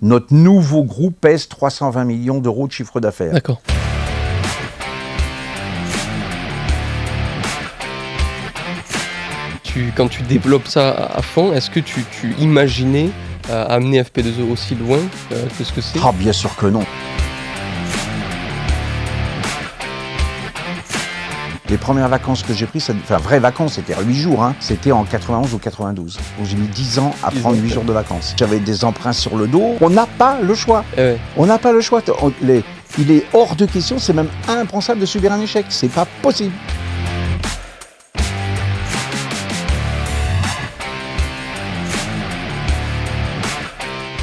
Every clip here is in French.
Notre nouveau groupe pèse 320 millions d'euros de chiffre d'affaires. D'accord. Quand tu développes ça à fond, est-ce que tu imaginais amener FP2E aussi loin que ce que c'est? Ah, bien sûr que non. Les premières vacances que j'ai prises, enfin vraies vacances, c'était 8 jours, hein. C'était en 91 ou 92. Donc j'ai mis 10 ans à prendre 8 jours de vacances. J'avais des emprunts sur le dos. On n'a pas le choix. Ouais. On n'a pas le choix. Il est hors de question, c'est même impensable de subir un échec. C'est pas possible.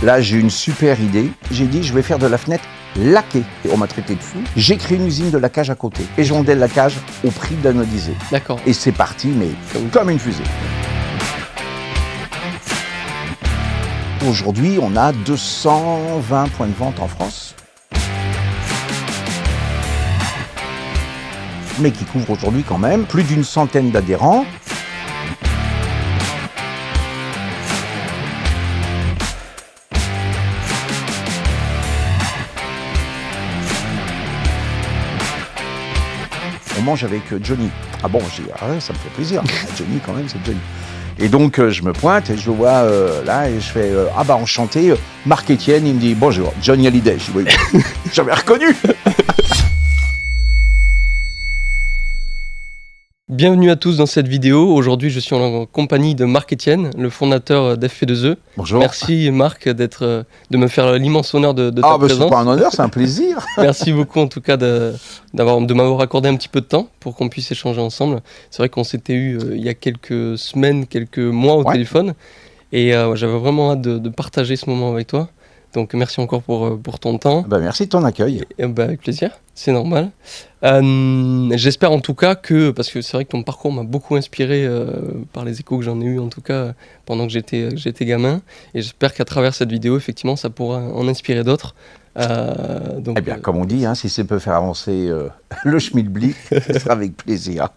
Là, j'ai une super idée. J'ai dit, je vais faire de la fenêtre laquée. Et on m'a traité de fou. J'ai créé une usine de laquage à côté. Et je vendais le laquage au prix d'anodisé. D'accord. Et c'est parti, mais comme une fusée. Aujourd'hui, on a 220 points de vente en France. Mais qui couvrent aujourd'hui quand même plus d'une centaine d'adhérents. On mange avec Johnny. Ah bon, j'ai dit, ah ouais, ça me fait plaisir. Johnny, quand même, c'est Johnny. Et donc, je me pointe et je le vois là et je fais ah bah enchanté, Marc Etienne. Il me dit bonjour, Johnny Hallyday. Je dis oui, j'avais reconnu. Bienvenue à tous dans cette vidéo. Aujourd'hui, je suis en compagnie de Marc Etienne, le fondateur d'FP2E. Bonjour. Merci Marc de me faire l'immense honneur de ta présence. C'est pas un honneur, c'est un plaisir. Merci beaucoup en tout cas de m'avoir accordé un petit peu de temps pour qu'on puisse échanger ensemble. C'est vrai qu'on s'était eu il y a quelques semaines, quelques mois au téléphone. Et j'avais vraiment hâte de partager ce moment avec toi. Donc merci encore pour ton temps. Merci de ton accueil. Avec plaisir, c'est normal. J'espère en tout cas parce que c'est vrai que ton parcours m'a beaucoup inspiré par les échos que j'en ai eu en tout cas pendant que j'étais gamin. Et j'espère qu'à travers cette vidéo, effectivement, ça pourra en inspirer d'autres. Comme on dit, si ça peut faire avancer le schmilblick, ce sera avec plaisir.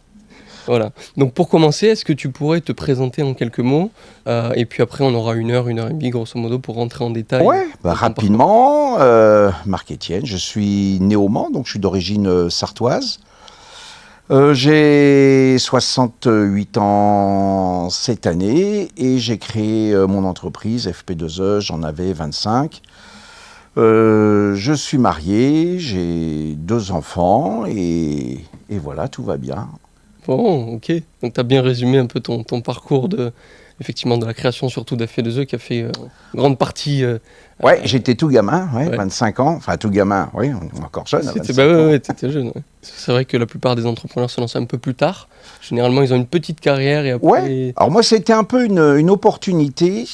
Voilà. Donc pour commencer, est-ce que tu pourrais te présenter en quelques mots et puis après on aura une heure et demie grosso modo pour rentrer en détail. Ouais, rapidement, Marc Etienne, je suis né au Mans, donc je suis d'origine sartoise. J'ai 68 ans cette année et j'ai créé mon entreprise FP2E, j'en avais 25. Je suis marié, j'ai 2 enfants et voilà, tout va bien. Bon, ok. Donc tu as bien résumé un peu ton parcours effectivement de la création surtout d'FP2E qui a fait grande partie... Ouais, j'étais tout gamin, 25 ans. Enfin, tout gamin, oui, on est encore jeune. T'étais jeune, ouais. C'est vrai que la plupart des entrepreneurs se lancent un peu plus tard. Généralement, ils ont une petite carrière et après... Ouais, alors moi, c'était un peu une opportunité.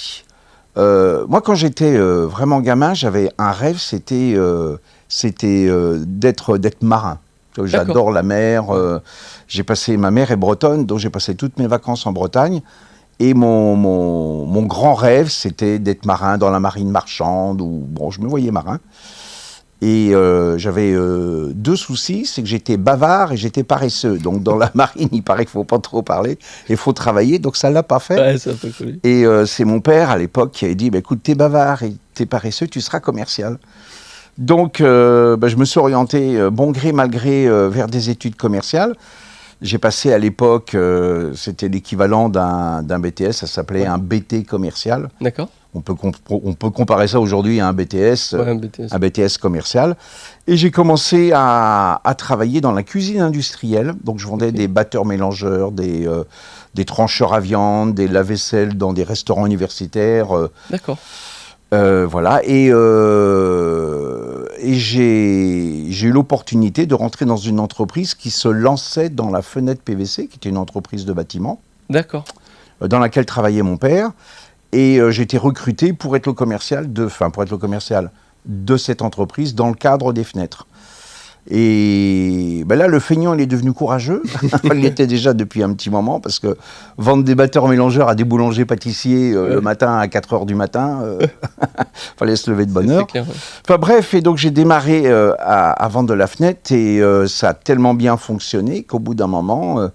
Moi, quand j'étais vraiment gamin, j'avais un rêve, c'était d'être marin. J'adore la mer. Ma mère est bretonne, donc j'ai passé toutes mes vacances en Bretagne. Et mon grand rêve, c'était d'être marin dans la marine marchande. Je me voyais marin. Et j'avais 2 soucis, c'est que j'étais bavard et j'étais paresseux. Donc dans la marine, il paraît qu'il ne faut pas trop parler, il faut travailler, donc ça ne l'a pas fait. Ouais, ça a pas collé. Et c'est mon père à l'époque qui avait dit, écoute, t'es bavard et t'es paresseux, tu seras commercial. Donc je me suis orienté, bon gré, mal gré, vers des études commerciales. J'ai passé à l'époque, c'était l'équivalent d'un BTS, ça s'appelait un BT commercial. D'accord. On peut comparer ça aujourd'hui à un BTS, un BTS commercial. Et j'ai commencé à travailler dans la cuisine industrielle. Donc je vendais des batteurs-mélangeurs, des trancheurs à viande, des lave-vaisselle dans des restaurants universitaires. D'accord. Voilà, et j'ai eu l'opportunité de rentrer dans une entreprise qui se lançait dans la fenêtre PVC, qui était une entreprise de bâtiment. D'accord. Dans laquelle travaillait mon père, et j'ai été recruté pour être le commercial de cette entreprise dans le cadre des fenêtres. Et là, le feignant, il est devenu courageux. Il l'était déjà depuis un petit moment, parce que vendre des batteurs-mélangeurs à des boulangers-pâtissiers le matin à 4h du matin, fallait se lever de bonne heure. C'est clair, ouais. Enfin bref, et donc j'ai démarré à vendre de la fenêtre, et ça a tellement bien fonctionné qu'au bout d'un moment,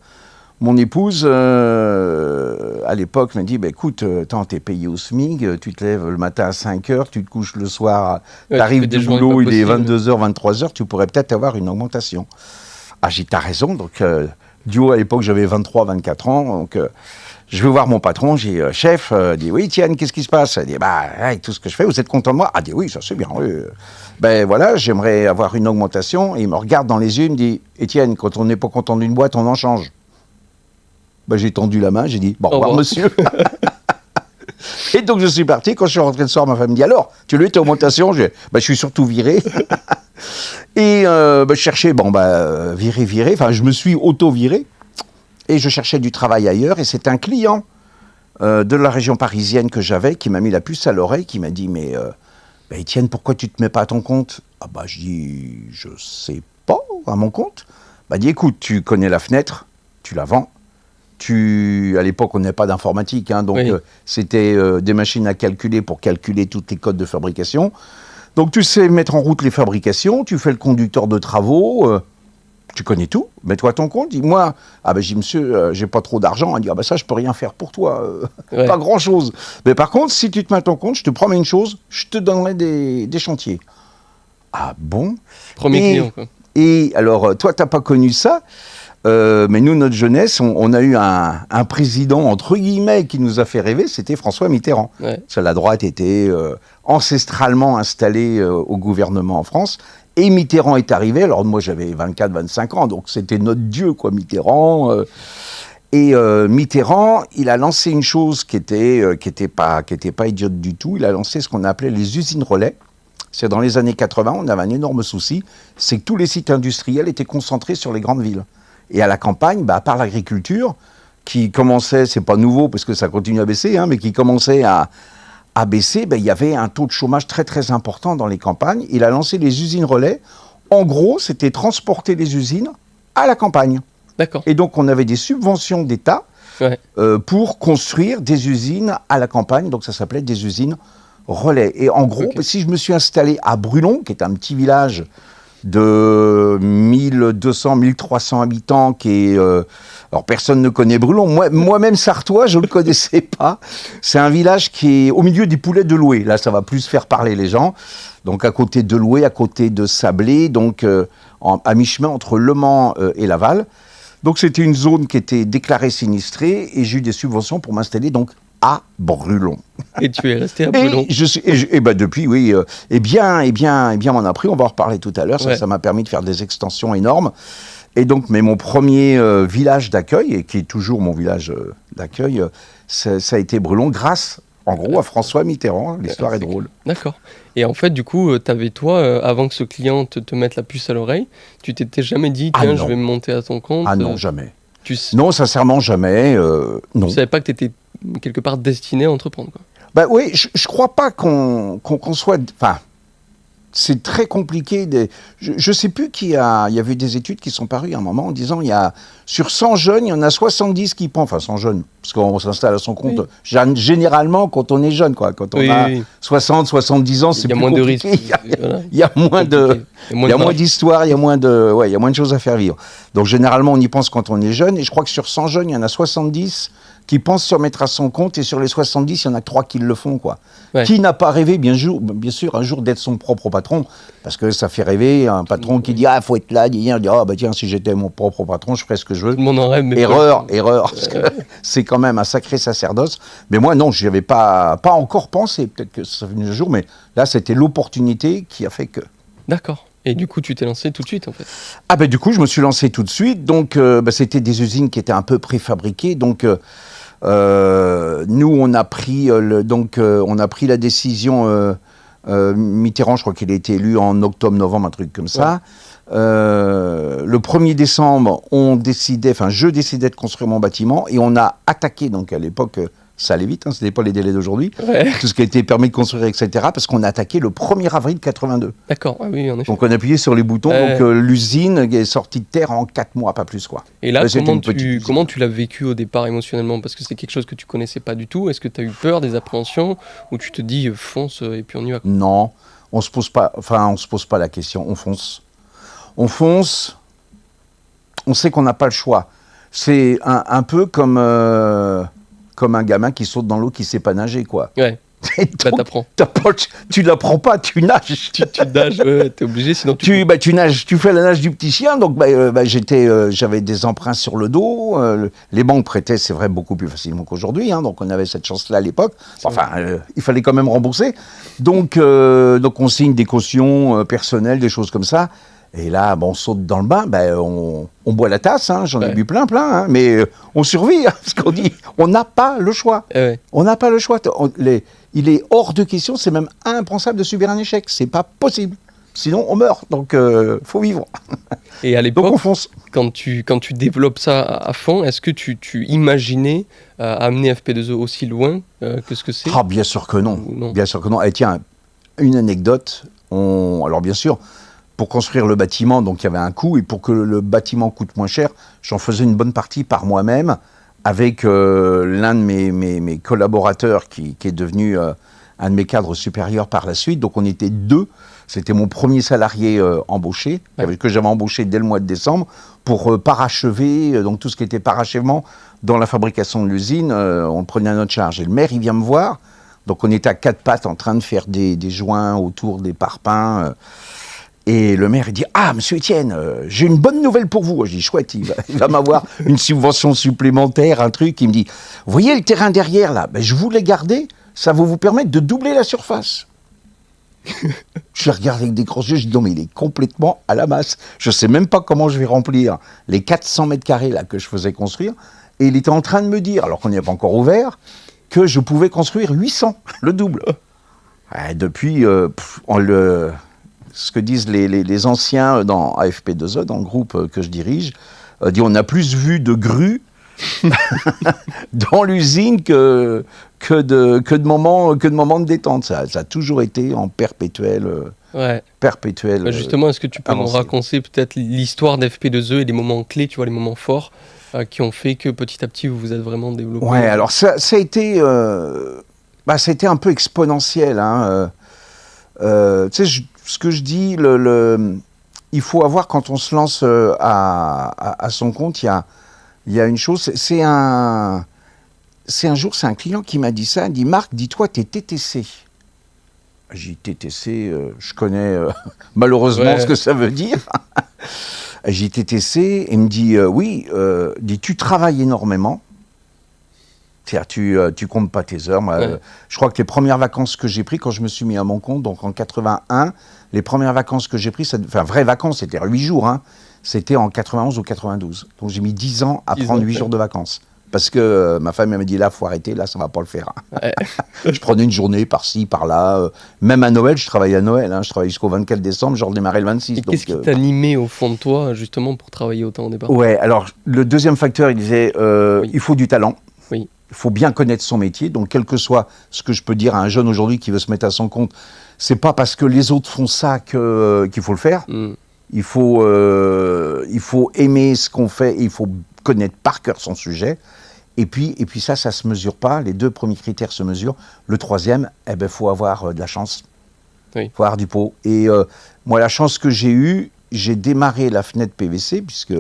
mon épouse, à l'époque, m'a dit, bah, écoute, t'es payé au SMIC, tu te lèves le matin à 5 heures, tu te couches le soir, t'arrives du boulot, il est 22h, 23h, tu pourrais peut-être avoir une augmentation. Ah, j'ai dit, t'as raison. Donc, à l'époque, j'avais 23, 24 ans. Donc, je vais voir mon patron, j'ai dit, chef, dit, oui, Étienne, qu'est-ce qui se passe? Il dit, bah, avec tout ce que je fais, vous êtes content de moi? Ah, dit, oui, ça c'est bien, oui. Ben voilà, j'aimerais avoir une augmentation. Et il me regarde dans les yeux, il me dit, Étienne, quand on n'est pas content d'une boîte, on en change. Ben, j'ai tendu la main, j'ai dit, bon, au revoir, monsieur. Et donc, je suis parti. Quand je suis rentré le soir, ma femme me dit, alors, tu as eu ta augmentation? Je suis surtout viré. Et je cherchais, virer. Enfin, je me suis auto-viré. Et je cherchais du travail ailleurs. Et c'est un client de la région parisienne que j'avais qui m'a mis la puce à l'oreille, qui m'a dit, mais Étienne, pourquoi tu ne te mets pas à ton compte? Ah bah, je dis, je sais pas, à mon compte. Bah, dit, écoute, tu connais la fenêtre, tu la vends. À l'époque, on n'avait pas d'informatique, hein, donc c'était des machines à calculer pour calculer tous les codes de fabrication. Donc tu sais mettre en route les fabrications, tu fais le conducteur de travaux, tu connais tout, mets-toi à ton compte. Dis-moi, j'ai dit, monsieur, j'ai pas trop d'argent. Il dit, ça, je peux rien faire pour toi, pas grand-chose. Mais par contre, si tu te mets à ton compte, je te promets une chose, je te donnerai des chantiers. Ah bon? Premier client, quoi. Et alors, toi, t'as pas connu ça? Mais nous, notre jeunesse, on a eu un président, entre guillemets, qui nous a fait rêver, c'était François Mitterrand. Ouais. La droite était ancestralement installée au gouvernement en France. Et Mitterrand est arrivé, alors moi j'avais 24, 25 ans, donc c'était notre dieu, quoi, Mitterrand. Mitterrand, il a lancé une chose qui était pas idiote du tout, il a lancé ce qu'on appelait les usines relais. C'est dans les années 80, on avait un énorme souci, c'est que tous les sites industriels étaient concentrés sur les grandes villes. Et à la campagne, à part l'agriculture, qui commençait, c'est pas nouveau parce que ça continue à baisser, hein, mais qui commençait à baisser, il y avait un taux de chômage très très important dans les campagnes. Il a lancé les usines relais. En gros, c'était transporter les usines à la campagne. D'accord. Et donc, on avait des subventions d'État pour construire des usines à la campagne. Donc, ça s'appelait des usines relais. Et en gros, si je me suis installé à Brulon, qui est un petit village de 1200, 1300 habitants, qui est... alors, personne ne connaît Brulon. Moi-même, Sartois, je ne le connaissais pas. C'est un village qui est au milieu des poulets de Loué. Là, ça va plus faire parler les gens. Donc, à côté de Loué, à côté de Sablé, donc à mi-chemin entre Le Mans et Laval. Donc, c'était une zone qui était déclarée sinistrée et j'ai eu des subventions pour m'installer donc à Brulon. Et tu es resté à Brulon. Depuis, oui. Et bien m'en a pris. On va en reparler tout à l'heure. Ça m'a permis de faire des extensions énormes. Et donc, mon premier village d'accueil, et qui est toujours mon village d'accueil, ça a été Brulon, grâce, en gros, à François Mitterrand. L'histoire est drôle. D'accord. Et en fait, du coup, t'avais toi, avant que ce client te mette la puce à l'oreille, tu t'étais jamais dit, tiens, je vais me monter à ton compte? Ah non, jamais. Non, sincèrement, jamais. Non. Tu savais pas que tu étais quelque part destiné à entreprendre, quoi. Oui, je crois pas qu'on soit... Enfin, c'est très compliqué. Je ne sais plus il y avait des études qui sont parues à un moment en disant sur 100 jeunes, il y en a 70 qui pensent, enfin 100 jeunes, parce qu'on s'installe à son compte généralement quand on est jeune, quoi. Quand on a 60, 70 ans, c'est plus compliqué. Il y a moins d'histoire, il y a moins de choses à faire vivre. Donc généralement, on y pense quand on est jeune, et je crois que sur 100 jeunes, il y en a 70 qui pensent se remettre à son compte, et sur les 70, il y en a 3 qui le font, quoi. Ouais. Qui n'a pas rêvé, bien sûr, un jour d'être son propre patron, parce que ça fait rêver un patron qui dit « Ah, faut être là », dit « Ah, tiens, si j'étais mon propre patron, je ferais ce que je veux. » Tout le monde en rêve, mais erreur, parce que c'est quand même un sacré sacerdoce. Mais moi, non, j'y avais pas encore pensé, peut-être que ça venait un jour, mais là, c'était l'opportunité qui a fait que... D'accord. Et du coup, tu t'es lancé tout de suite, en fait? Du coup, je me suis lancé tout de suite. Donc, c'était des usines qui étaient un peu préfabriquées. Donc, nous, on a pris la décision. Mitterrand, je crois qu'il a été élu en octobre-novembre, un truc comme ça. Le 1er décembre, je décidais de construire mon bâtiment et on a attaqué. Donc, à l'époque, ça allait vite, ce n'était pas les délais d'aujourd'hui. Ouais. Tout ce qui a été permis de construire, etc. Parce qu'on a attaqué le 1er avril 82. D'accord, oui, en effet. Donc on a appuyé sur les boutons, donc l'usine est sortie de terre en 4 mois, pas plus, quoi. Et là, comment tu l'as vécu au départ émotionnellement? Parce que c'est quelque chose que tu connaissais pas du tout. Est-ce que tu as eu peur, des appréhensions, ou tu te dis fonce et puis on y va? Non, on se pose pas la question, on fonce. On fonce, on sait qu'on n'a pas le choix. C'est un peu comme un gamin qui saute dans l'eau qui ne sait pas nager, quoi. Ouais. Bah, tu l'apprends pas, tu nages. Tu nages, t'es obligé, sinon tu nages, tu fais la nage du petit chien. Donc j'avais des emprunts sur le dos. Les banques prêtaient, c'est vrai, beaucoup plus facilement qu'aujourd'hui. Hein, donc on avait cette chance-là à l'époque. Enfin, il fallait quand même rembourser. Donc on signe des cautions personnelles, des choses comme ça. Et là, on saute dans le bain, on boit la tasse, hein, j'en ai bu plein, hein, mais on survit, hein, parce qu'on dit, on n'a pas le choix. On n'a pas le choix. Il est hors de question, c'est même impensable de subir un échec. C'est pas possible. Sinon, on meurt. Donc, faut vivre. Et à l'époque, donc on fonce. Quand tu développes ça à fond, est-ce que tu imaginais amener FP2E aussi loin que ce que c'est ? Ah, bien sûr que non. Bien sûr que non. Et tiens, une anecdote. Alors, bien sûr, pour construire le bâtiment, donc il y avait un coût, et pour que le bâtiment coûte moins cher, j'en faisais une bonne partie par moi-même, avec l'un de mes collaborateurs qui est devenu un de mes cadres supérieurs par la suite. Donc on était 2. C'était mon premier salarié embauché, que j'avais embauché dès le mois de décembre, pour parachever, donc tout ce qui était parachèvement dans la fabrication de l'usine, on le prenait à notre charge. Et le maire, il vient me voir, donc on était à 4 pattes en train de faire des joints autour des parpaings. Et le maire, il dit « Ah, monsieur Étienne, j'ai une bonne nouvelle pour vous. » Je dis « Chouette, il va m'avoir une subvention supplémentaire, un truc. » Il me dit « Vous voyez le terrain derrière, là, je vous l'ai gardé, ça va vous permettre de doubler la surface. » Je regarde avec des gros yeux, je dis « Non, mais il est complètement à la masse. Je ne sais même pas comment je vais remplir les 400 mètres carrés là, que je faisais construire. » Et il était en train de me dire, alors qu'on n'y a pas encore ouvert, que je pouvais construire 800, le double. Depuis, ce que disent les anciens à FP2E, dans le groupe que je dirige, dit on a plus vu de grues dans l'usine que de moments de détente. Ça a toujours été en perpétuel. Justement, est-ce que tu peux nous raconter peut-être l'histoire d'FP2E et les moments clés, tu vois, les moments forts qui ont fait que petit à petit vous vous êtes vraiment développé? Ouais, alors ça a été un peu exponentiel. Hein, tu sais, ce que je dis, il faut avoir, quand on se lance à son compte, il y a une chose, c'est un client qui m'a dit ça, il dit « Marc, dis-toi, t'es TTC ». J'ai dit « TTC, je connais malheureusement ce que ça veut dire ». J'ai dit « TTC », et il me dit « Oui, tu travailles énormément ». C'est-à-dire, tu comptes pas tes heures. Moi, je crois que les premières vacances que j'ai prises quand je me suis mis à mon compte, donc en 81, les premières vacances que j'ai prises, enfin vraies vacances, c'était 8 jours, hein, c'était en 91 ou 92. Donc j'ai mis 10 ans à prendre 8 jours de vacances. Parce que ma femme m'a dit, là, il faut arrêter, là, ça ne va pas le faire. Hein. Je prenais une journée par-ci, par-là. Même à Noël, je travaillais à Noël. Hein, je travaillais jusqu'au 24 décembre, je redémarrais le 26. Et qu'est-ce qui t'animait au fond de toi, justement, pour travailler autant au départ ? Ouais, alors, le deuxième facteur, il disait, il faut du talent. Oui. Il faut bien connaître son métier. Donc, quel que soit ce que je peux dire à un jeune aujourd'hui qui veut se mettre à son compte, c'est pas parce que les autres font ça qu'il faut le faire. Il faut aimer ce qu'on fait et il faut connaître par cœur son sujet. Et puis ça se mesure pas. Les 2 premiers critères se mesurent. Le troisième, faut avoir de la chance. Il faut avoir du pot. Et moi, la chance que j'ai eue, j'ai démarré la fenêtre PVC, puisque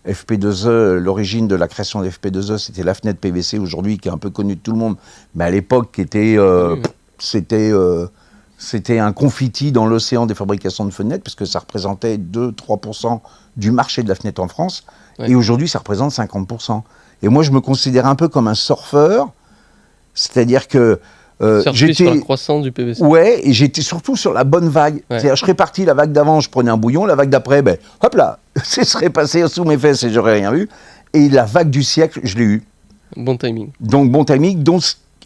FP2E, l'origine de la création de FP2E, c'était la fenêtre PVC aujourd'hui, qui est un peu connue de tout le monde, mais à l'époque, c'était un confetti dans l'océan des fabrications de fenêtres, puisque ça représentait 2-3% du marché de la fenêtre en France, et aujourd'hui, ça représente 50%. Et moi, je me considère un peu comme un surfeur, c'est-à-dire que j'étais sur la croissance du PVC. Ouais, et j'étais surtout sur la bonne vague. C'est-à-dire, je serais parti la vague d'avant, je prenais un bouillon, la vague d'après, hop là, ça serait passé sous mes fesses et j'aurais rien vu. Et la vague du siècle, je l'ai eu. Bon timing. Donc, bon timing, donc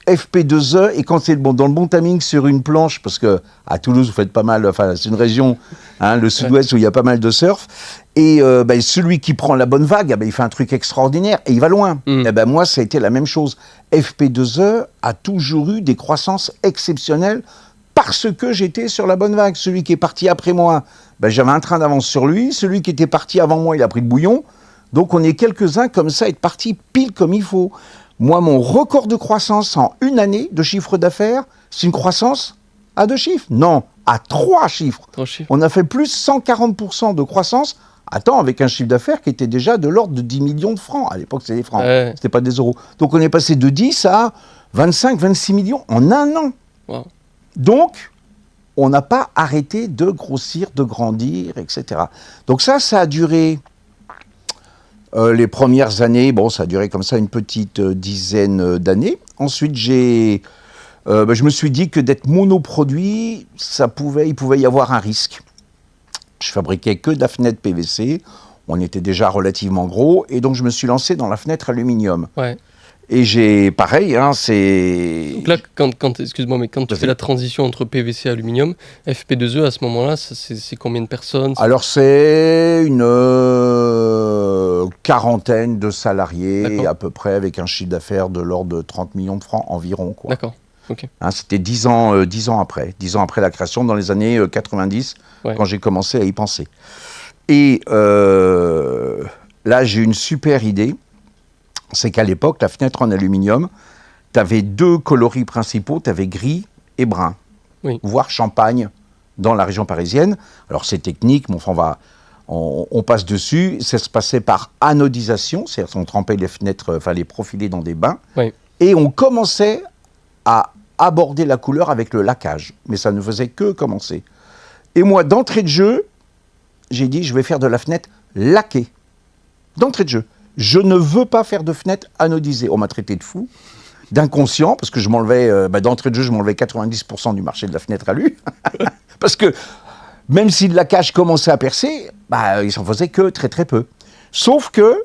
FP2E, et quand c'est dans le bon timing sur une planche, parce que à Toulouse, vous faites pas mal, enfin, c'est une région, hein, le sud-ouest, où il y a pas mal de surf, et celui qui prend la bonne vague, il fait un truc extraordinaire, et il va loin. Et moi, ça a été la même chose. FP2E a toujours eu des croissances exceptionnelles parce que j'étais sur la bonne vague. Celui qui est parti après moi, j'avais un train d'avance sur lui. Celui qui était parti avant moi, il a pris le bouillon. Donc on est quelques-uns comme ça, être partis pile comme il faut. Moi, mon record de croissance en une année de chiffre d'affaires, c'est une croissance à 2 chiffres. Non, à 3 chiffres. 3 chiffres. On a fait plus 140% de croissance Attends, avec un chiffre d'affaires qui était déjà de l'ordre de 10 millions de francs. À l'époque, c'était des francs, c'était pas des euros. Donc on est passé de 10 à 25, 26 millions en un an. Wow. Donc, on n'a pas arrêté de grossir, de grandir, etc. Donc ça a duré les premières années. Bon, ça a duré comme ça une petite dizaine d'années. Ensuite, je me suis dit que d'être monoproduit, il pouvait y avoir un risque. Je fabriquais que de la fenêtre PVC. On était déjà relativement gros. Et donc, je me suis lancé dans la fenêtre aluminium. Ouais. Et j'ai, pareil, c'est... Donc là, excuse-moi, mais quand tu fais la transition entre PVC et aluminium, FP2E, à ce moment-là, c'est combien de personnes? Alors, c'est une quarantaine de salariés, à peu près, avec un chiffre d'affaires de l'ordre de 30 millions de francs environ, quoi. D'accord, ok. C'était 10 ans après la création, dans les années 90, quand j'ai commencé à y penser. Et là, j'ai une super idée. C'est qu'à l'époque, la fenêtre en aluminium, tu avais deux coloris principaux, tu avais gris et brun, voire champagne dans la région parisienne. Alors c'est technique, mais enfin on passe dessus. Ça se passait par anodisation, c'est-à-dire qu'on trempait les fenêtres, enfin les profilés dans des bains, et on commençait à aborder la couleur avec le laquage. Mais ça ne faisait que commencer. Et moi, d'entrée de jeu, j'ai dit, je vais faire de la fenêtre laquée. D'entrée de jeu. Je ne veux pas faire de fenêtre anodisée. On m'a traité de fou, d'inconscient, parce que je m'enlevais, d'entrée de jeu, je m'enlevais 90% du marché de la fenêtre alu. Parce que même si le laquage commençait à percer, il s'en faisait que très très peu. Sauf que,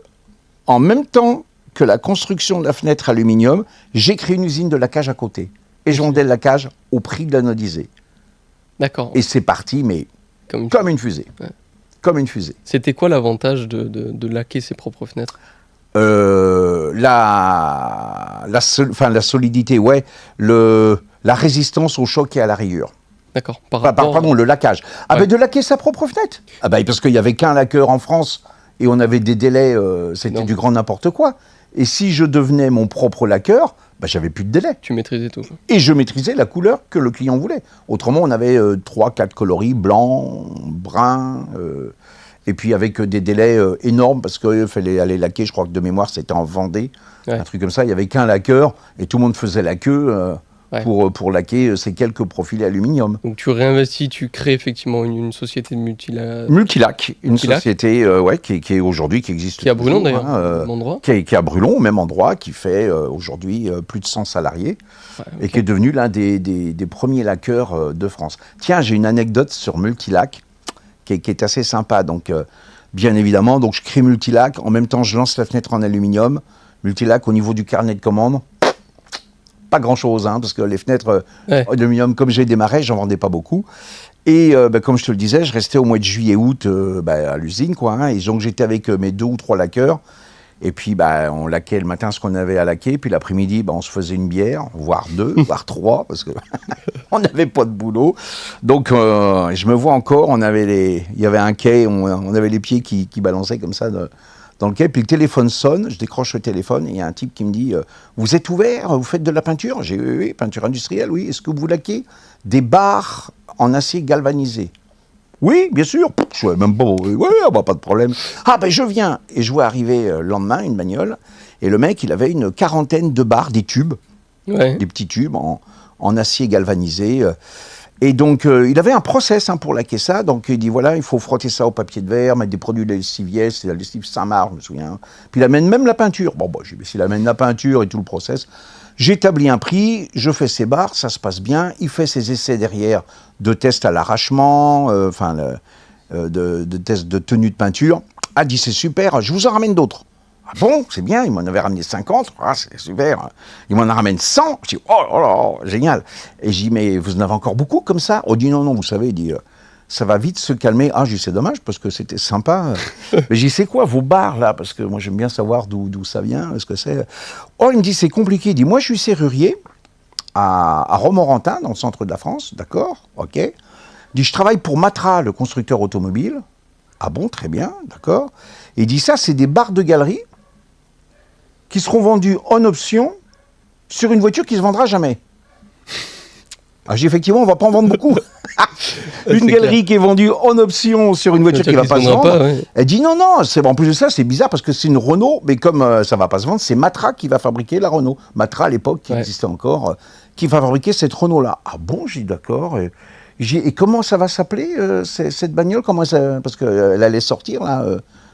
en même temps que la construction de la fenêtre aluminium, j'ai créé une usine de laquage à côté. Et je vendais le laquage au prix de l'anodisé. D'accord. Et c'est parti, mais comme une fusée. Ouais. Comme une fusée. C'était quoi l'avantage de laquer ses propres fenêtres? La solidité, la résistance au choc et à la rayure. D'accord. Pardon, le laquage. De laquer sa propre fenêtre. Parce qu'il n'y avait qu'un laqueur en France et on avait des délais, c'était du grand n'importe quoi. Et si je devenais mon propre laqueur, j'avais plus de délai. Tu maîtrisais tout. Et je maîtrisais la couleur que le client voulait. Autrement, on avait 3-4 coloris, blanc, brun, et puis avec des délais énormes, parce qu'il fallait aller laquer, je crois que de mémoire, c'était en Vendée, un truc comme ça. Il n'y avait qu'un laqueur, et tout le monde faisait la queue pour laquer ces quelques profilés aluminium. Donc tu réinvestis, tu crées effectivement une société de Multilac, une société qui est aujourd'hui, qui existe. Qui est à Brulon d'ailleurs, même endroit. Qui est à Brulon, au même endroit, qui fait aujourd'hui plus de 100 salariés, et qui est devenu l'un des premiers laqueurs de France. Tiens, j'ai une anecdote sur Multilac, qui est assez sympa. Donc, bien évidemment, je crée Multilac, en même temps je lance la fenêtre en aluminium. Multilac, au niveau du carnet de commandes, pas grand-chose, parce que les fenêtres aluminium, comme j'ai démarré, j'en vendais pas beaucoup. Et comme je te le disais, je restais au mois de juillet-août à l'usine, et donc j'étais avec mes 2 ou 3 laqueurs. Et puis on laquait le matin ce qu'on avait à laquer, puis l'après-midi on se faisait une bière, voire 2, voire 3, parce que on n'avait pas de boulot. Donc je me vois encore, il y avait un quai, on avait les pieds qui balançaient comme ça dans le quai, puis le téléphone sonne, je décroche le téléphone, et il y a un type qui me dit « Vous êtes ouvert? Vous faites de la peinture ?» J'ai dit « Oui, peinture industrielle, oui. Est-ce que vous laquez des barres en acier galvanisé ?» « Oui, bien sûr. » Je ne savais même pas. « Oui, pas de problème. »« Je viens. » Et je vois arriver le lendemain une bagnole, et le mec, il avait une quarantaine de barres, des tubes, des petits tubes en acier galvanisé. Et donc, il avait un process pour laquer ça. Donc, il dit, voilà, il faut frotter ça au papier de verre, mettre des produits de lessivier, c'est la lessive Saint-Marc, je me souviens. Puis, il amène même la peinture. S'il amène la peinture et tout le process, j'établis un prix, je fais ses barres, ça se passe bien. Il fait ses essais derrière de tests à l'arrachement, de tests de tenue de peinture. Dit, c'est super, je vous en ramène d'autres. Bon, c'est bien, il m'en avait ramené 50, c'est super. Il m'en a ramené 100, je dis, oh là, génial. Et je dis, mais vous en avez encore beaucoup comme ça? On dit, non, vous savez, il dit, ça va vite se calmer. Je dis, c'est dommage, parce que c'était sympa. Mais je dis, c'est quoi vos barres, là? Parce que moi, j'aime bien savoir d'où ça vient, ce que c'est. Il me dit, c'est compliqué. Il dit, moi, je suis serrurier à Romorantin, dans le centre de la France, d'accord, ok. Il dit, je travaille pour Matra, le constructeur automobile. Ah bon, très bien, d'accord. Et il dit, ça, c'est des barres de galerie qui seront vendus en option sur une voiture qui ne se vendra jamais. Ah, j'ai dit, effectivement, on va pas en vendre beaucoup. Une galerie qui est vendue en option sur une voiture qui va pas se vendre. Ouais. Elle dit non, en plus de ça, c'est bizarre parce que c'est une Renault, mais comme ça va pas se vendre, c'est Matra qui va fabriquer la Renault. Matra à l'époque, qui existait encore, qui va fabriquer cette Renault-là. Ah bon, j'ai dit d'accord. Et comment ça va s'appeler, cette bagnole? Parce qu'elle allait sortir là,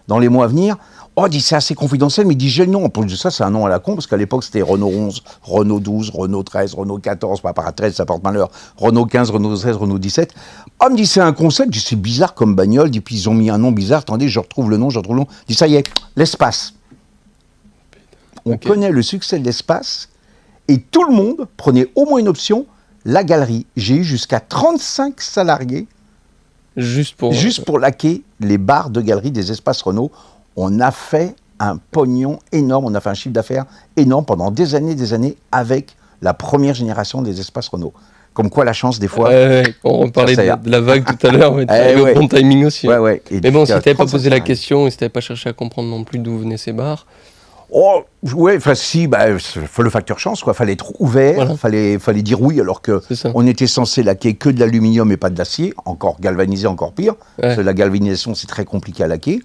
dans les mois à venir. Oh, il dit c'est assez confidentiel, mais il dit j'ai le nom. En plus de ça, c'est un nom à la con, parce qu'à l'époque, c'était Renault 11, Renault 12, Renault 13, Renault 14, pas par 13, ça porte malheur, Renault 15, Renault 16, Renault 17. Oh, il me dit c'est un concept, je dis c'est bizarre comme bagnole, et puis ils ont mis un nom bizarre, attendez, je retrouve le nom. Je dis ça y est, l'espace. On connaît le succès de l'espace, et tout le monde prenait au moins une option, la galerie. J'ai eu jusqu'à 35 salariés juste pour laquer les barres de galerie des espaces Renault. On a fait un pognon énorme, on a fait un chiffre d'affaires énorme pendant des années avec la première génération des espaces Renault. Comme quoi la chance des fois... on parlait de la vague tout à l'heure, au bon timing aussi. Mais bon, si tu n'avais pas posé la question et si tu n'avais pas cherché à comprendre non plus d'où venaient ces bars... Oh, ouais, enfin si, le facteur chance, quoi. Fallait être ouvert, fallait dire oui, alors que on était censé laquer que de l'aluminium et pas de l'acier, encore galvanisé, encore pire. Parce que la galvanisation, c'est très compliqué à laquer.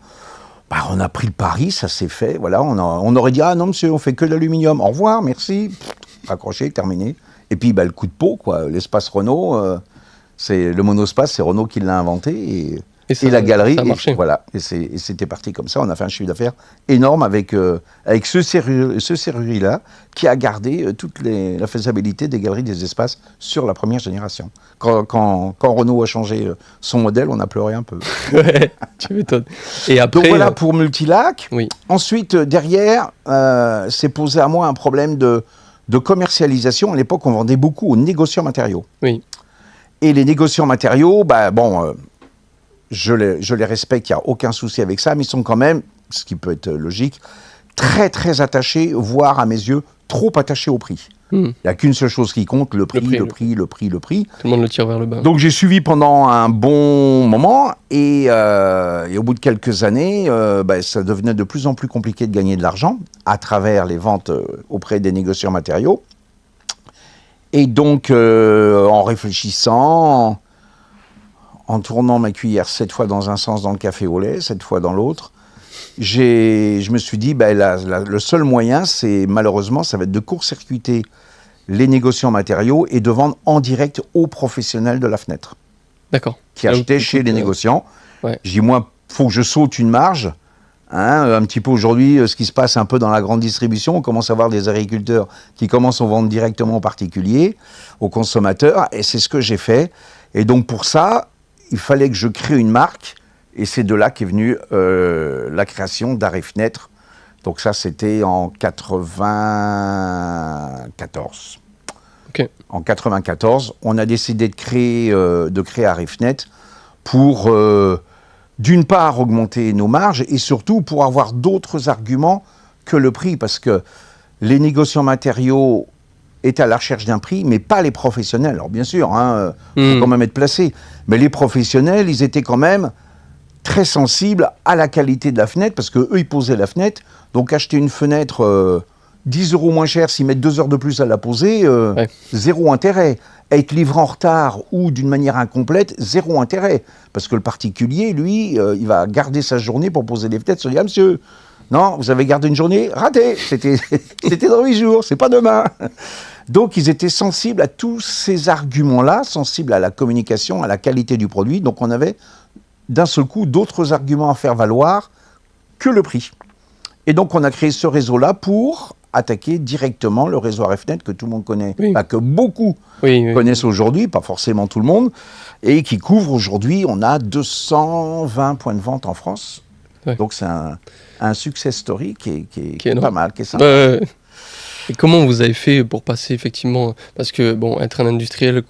On a pris le pari, ça s'est fait, voilà. On aurait dit, ah non monsieur, on fait que de l'aluminium, au revoir, merci. Raccroché, terminé. Et puis le coup de peau, quoi. L'espace Renault, c'est le monospace, c'est Renault qui l'a inventé. Et la galerie, et c'était parti comme ça. On a fait un chiffre d'affaires énorme avec ce serrurier-là qui a gardé toute la faisabilité des galeries des espaces sur la première génération. Quand Renault a changé son modèle, on a pleuré un peu. Ouais, tu m'étonnes. Et après, donc voilà pour Multilac. Oui. Ensuite, derrière, s'est posé à moi un problème de commercialisation. À l'époque, on vendait beaucoup aux négociants matériaux. Oui. Et les négociants matériaux, je les respecte, il n'y a aucun souci avec ça, mais ils sont quand même, ce qui peut être logique, très très attachés, voire à mes yeux, trop attachés au prix. Il n'y a qu'une seule chose qui compte, le prix. Tout le monde le tire vers le bas. Donc j'ai suivi pendant un bon moment, et au bout de quelques années, ça devenait de plus en plus compliqué de gagner de l'argent à travers les ventes auprès des négociants matériaux. Et donc, en réfléchissant... En tournant ma cuillère 7 fois dans un sens dans le café au lait, 7 fois dans l'autre, je me suis dit, le seul moyen, malheureusement, ça va être de court-circuiter les négociants matériaux et de vendre en direct aux professionnels de la fenêtre. D'accord. Qui achetaient chez les négociants. Ouais. Je dis, moi, il faut que je saute une marge. Un petit peu aujourd'hui, ce qui se passe un peu dans la grande distribution, on commence à voir des agriculteurs qui commencent à vendre directement aux particuliers, aux consommateurs, et c'est ce que j'ai fait. Et donc pour ça, il fallait que je crée une marque, et c'est de là qu'est venue la création d'Arrêt Fenêtre. Donc ça, c'était en 94. Okay. En 94, on a décidé de créer Arrêt Fenêtre pour, d'une part, augmenter nos marges, et surtout pour avoir d'autres arguments que le prix, parce que les négociants matériaux étaient à la recherche d'un prix, mais pas les professionnels. Alors bien sûr, faut quand même être placé. Mais les professionnels, ils étaient quand même très sensibles à la qualité de la fenêtre, parce qu'eux, ils posaient la fenêtre. Donc acheter une fenêtre 10 € moins cher, s'ils mettent 2 heures de plus à la poser, zéro intérêt. Être livré en retard ou d'une manière incomplète, zéro intérêt. Parce que le particulier, lui, il va garder sa journée pour poser des fenêtres. Il se dit, ah monsieur, non, vous avez gardé une journée, raté. C'était dans 8 jours, c'est pas demain. Donc, ils étaient sensibles à tous ces arguments-là, sensibles à la communication, à la qualité du produit. Donc, on avait d'un seul coup d'autres arguments à faire valoir que le prix. Et donc, on a créé ce réseau-là pour attaquer directement le réseau Arrêt Fenêtre que tout le monde connaît, que beaucoup connaissent aujourd'hui, pas forcément tout le monde, et qui couvre aujourd'hui, on a 220 points de vente en France. Ouais. Donc, c'est un success story qui est pas mal, qui est sympa. Et comment vous avez fait pour passer effectivement, parce que bon, être un industriel,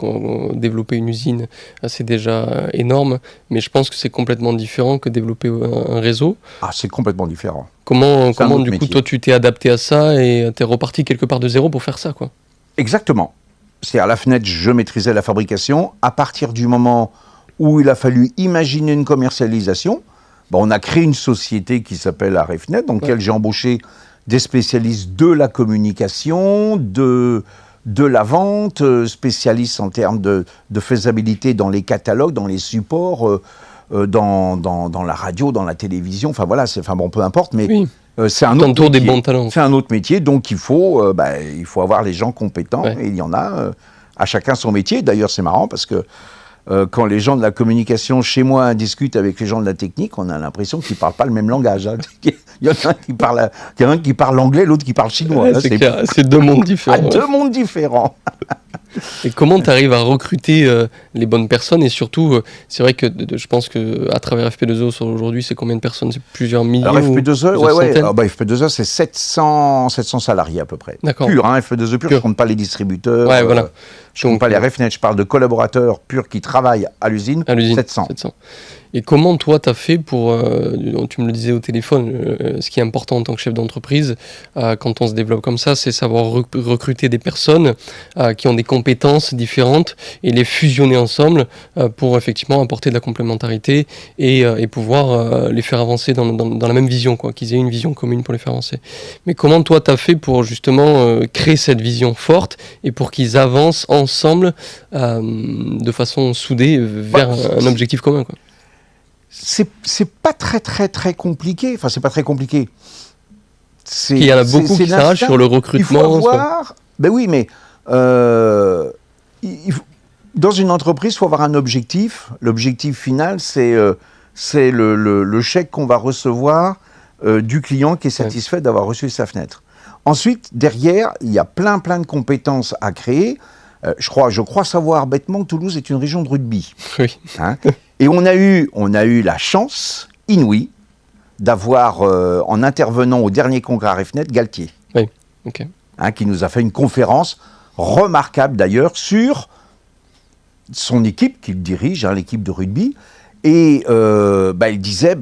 développer une usine, c'est déjà énorme, mais je pense que c'est complètement différent que développer un réseau. Ah, c'est complètement différent. Comment du coup, toi, tu t'es adapté à ça et t'es reparti quelque part de zéro pour faire ça, quoi? Exactement. C'est-à-dire, la fenêtre, je maîtrisais la fabrication. À partir du moment où il a fallu imaginer une commercialisation, on a créé une société qui s'appelle Arrêt Fenêtre, dans laquelle j'ai embauché des spécialistes de la communication, de de la vente, spécialiste en termes de faisabilité dans les catalogues, dans les supports, dans la radio, dans la télévision. Enfin voilà, peu importe, mais oui. C'est un autre métier. Des bons talents. C'est un autre métier, donc il faut avoir les gens compétents, et il y en a à chacun son métier. D'ailleurs, c'est marrant parce que quand les gens de la communication chez moi discutent avec les gens de la technique, on a l'impression qu'ils ne parlent pas le même langage. Hein. Il y en a un qui parle anglais, l'autre qui parle chinois. Ouais, c'est clair, c'est deux mondes différents. Deux mondes différents. Et comment tu arrives à recruter les bonnes personnes? Et surtout, c'est vrai que je pense qu'à travers FP2E, aujourd'hui, c'est combien de personnes? C'est plusieurs milliers? Alors FP2E, FP2E, c'est 700 salariés à peu près. D'accord. Pur, hein, FP2E pur, je ne compte pas les distributeurs. Ouais, voilà. Je ne compte pas les RefNet, je parle de collaborateurs purs qui travaillent à l'usine. 700. Et comment toi tu as fait pour, tu me le disais au téléphone, ce qui est important en tant que chef d'entreprise, quand on se développe comme ça, c'est savoir recruter des personnes qui ont des compétences différentes et les fusionner ensemble pour effectivement apporter de la complémentarité et pouvoir les faire avancer dans la même vision, quoi, qu'ils aient une vision commune pour les faire avancer. Mais comment toi tu as fait pour justement créer cette vision forte et pour qu'ils avancent ensemble de façon soudée vers un objectif commun, quoi? C'est pas très compliqué. Enfin, c'est pas très compliqué. Il y en a beaucoup qui s'arrachent sur le recrutement. Il faut avoir... Ben oui, mais dans une entreprise, il faut avoir un objectif. L'objectif final, c'est le chèque qu'on va recevoir du client qui est satisfait d'avoir reçu sa fenêtre. Ensuite, derrière, il y a plein de compétences à créer. Je crois savoir bêtement que Toulouse est une région de rugby. Oui. Hein, et on a eu la chance inouïe d'avoir, en intervenant au dernier congrès à RefNet, Galtier. Oui, ok. Hein, qui nous a fait une conférence remarquable d'ailleurs sur son équipe qu'il dirige, hein, l'équipe de rugby. Et il disait,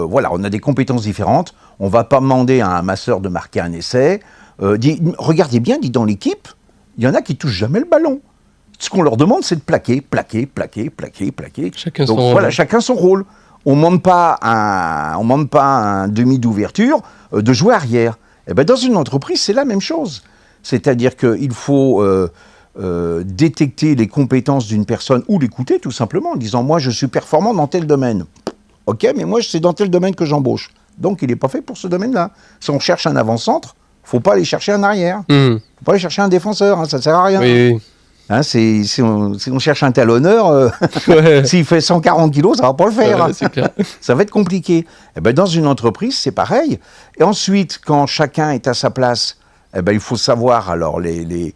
voilà, on a des compétences différentes, on ne va pas demander à un masseur de marquer un essai. Regardez bien, dit dans l'équipe, il y en a qui touchent jamais le ballon. Ce qu'on leur demande, c'est de plaquer. Chacun Donc, son rôle. Voilà, chacun son rôle. On ne demande pas un demi d'ouverture de jouer arrière. Et ben, dans une entreprise, c'est la même chose. C'est-à-dire qu'il faut détecter les compétences d'une personne ou l'écouter tout simplement en disant « Moi, je suis performant dans tel domaine. Ok, mais moi, c'est dans tel domaine que j'embauche. Donc, il n'est pas fait pour ce domaine-là. Si on cherche un avant-centre, il ne faut pas aller chercher un arrière. Il ne faut pas aller chercher un défenseur, hein, ça ne sert à rien. Oui. Hein, si on cherche un talonneur, s'il fait 140 kilos, ça ne va pas le faire. Ouais, c'est clair. Ça va être compliqué. Et ben, dans une entreprise, c'est pareil. Et ensuite, quand chacun est à sa place, il faut savoir alors les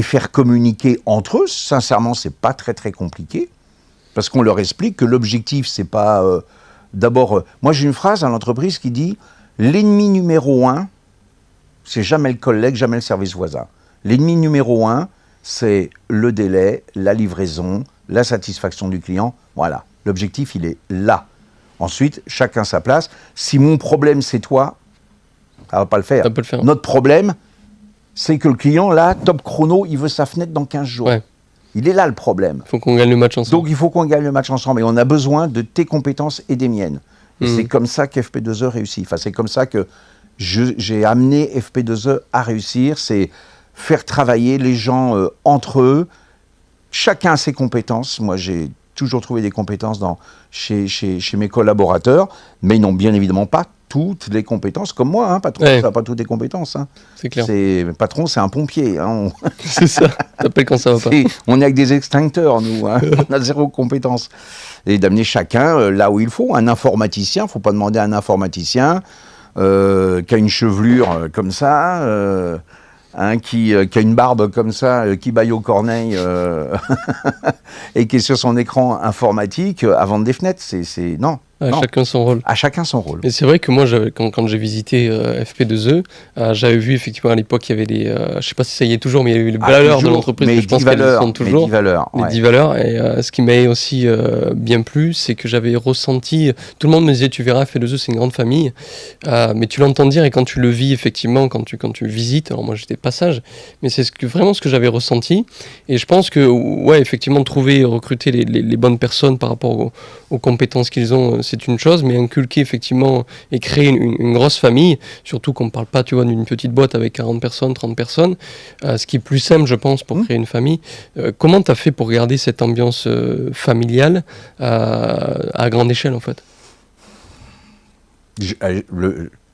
faire communiquer entre eux. Sincèrement, ce n'est pas très compliqué. Parce qu'on leur explique que l'objectif, c'est pas... moi, j'ai une phrase à l'entreprise qui dit « L'ennemi numéro 1, c'est jamais le collègue, jamais le service voisin. L'ennemi numéro 1, c'est le délai, la livraison, la satisfaction du client. Voilà, l'objectif, il est là. Ensuite, chacun sa place. Si mon problème, c'est toi, ça ne va pas le faire. Ça peut le faire. Notre problème, c'est que le client, là, top chrono, il veut sa fenêtre dans 15 jours. Ouais. Il est là le problème. Il faut qu'on gagne le match ensemble. Donc il faut qu'on gagne le match ensemble. Et on a besoin de tes compétences et des miennes. Et c'est comme ça qu'FP2E réussit. Enfin, c'est comme ça que j'ai amené FP2E à réussir. C'est faire travailler les gens entre eux. Chacun a ses compétences. Moi, j'ai toujours trouvé des compétences chez mes collaborateurs. Mais ils n'ont bien évidemment pas toutes les compétences. Comme moi, hein, patron, ça n'a pas toutes les compétences. Hein. C'est clair. Patron, c'est un pompier. Hein. C'est ça. T'appelles quand ça va pas. On est avec des extincteurs, nous. Hein. On a zéro compétence. Et d'amener chacun là où il faut. Un informaticien, il ne faut pas demander à un informaticien qui a une chevelure comme ça, qui a une barbe comme ça, qui baille au corneille et qui est sur son écran informatique à vendre des fenêtres. Non. Non. Chacun son rôle. À chacun son rôle. Et c'est vrai que moi, quand j'ai visité FP2E, j'avais vu effectivement à l'époque, il y avait les... je ne sais pas si ça y est toujours, mais il y avait les valeurs de l'entreprise. Mais je pense qu'elles sont toujours. Les 10 valeurs. Les 10 valeurs. Et ce qui m'a aussi bien plu, c'est que j'avais ressenti... Tout le monde me disait, tu verras, FP2E, c'est une grande famille. Mais tu l'entends dire, et quand tu le vis effectivement, quand tu visites, alors moi j'étais passage, mais c'est vraiment ce que j'avais ressenti. Et je pense que, ouais, effectivement, recruter les bonnes personnes par rapport aux compétences qu'ils ont, c'est une chose, mais inculquer effectivement et créer une grosse famille, surtout qu'on ne parle pas, tu vois, d'une petite boîte avec 40 personnes, 30 personnes, ce qui est plus simple, je pense, pour créer une famille. Comment tu as fait pour garder cette ambiance familiale à grande échelle, en fait?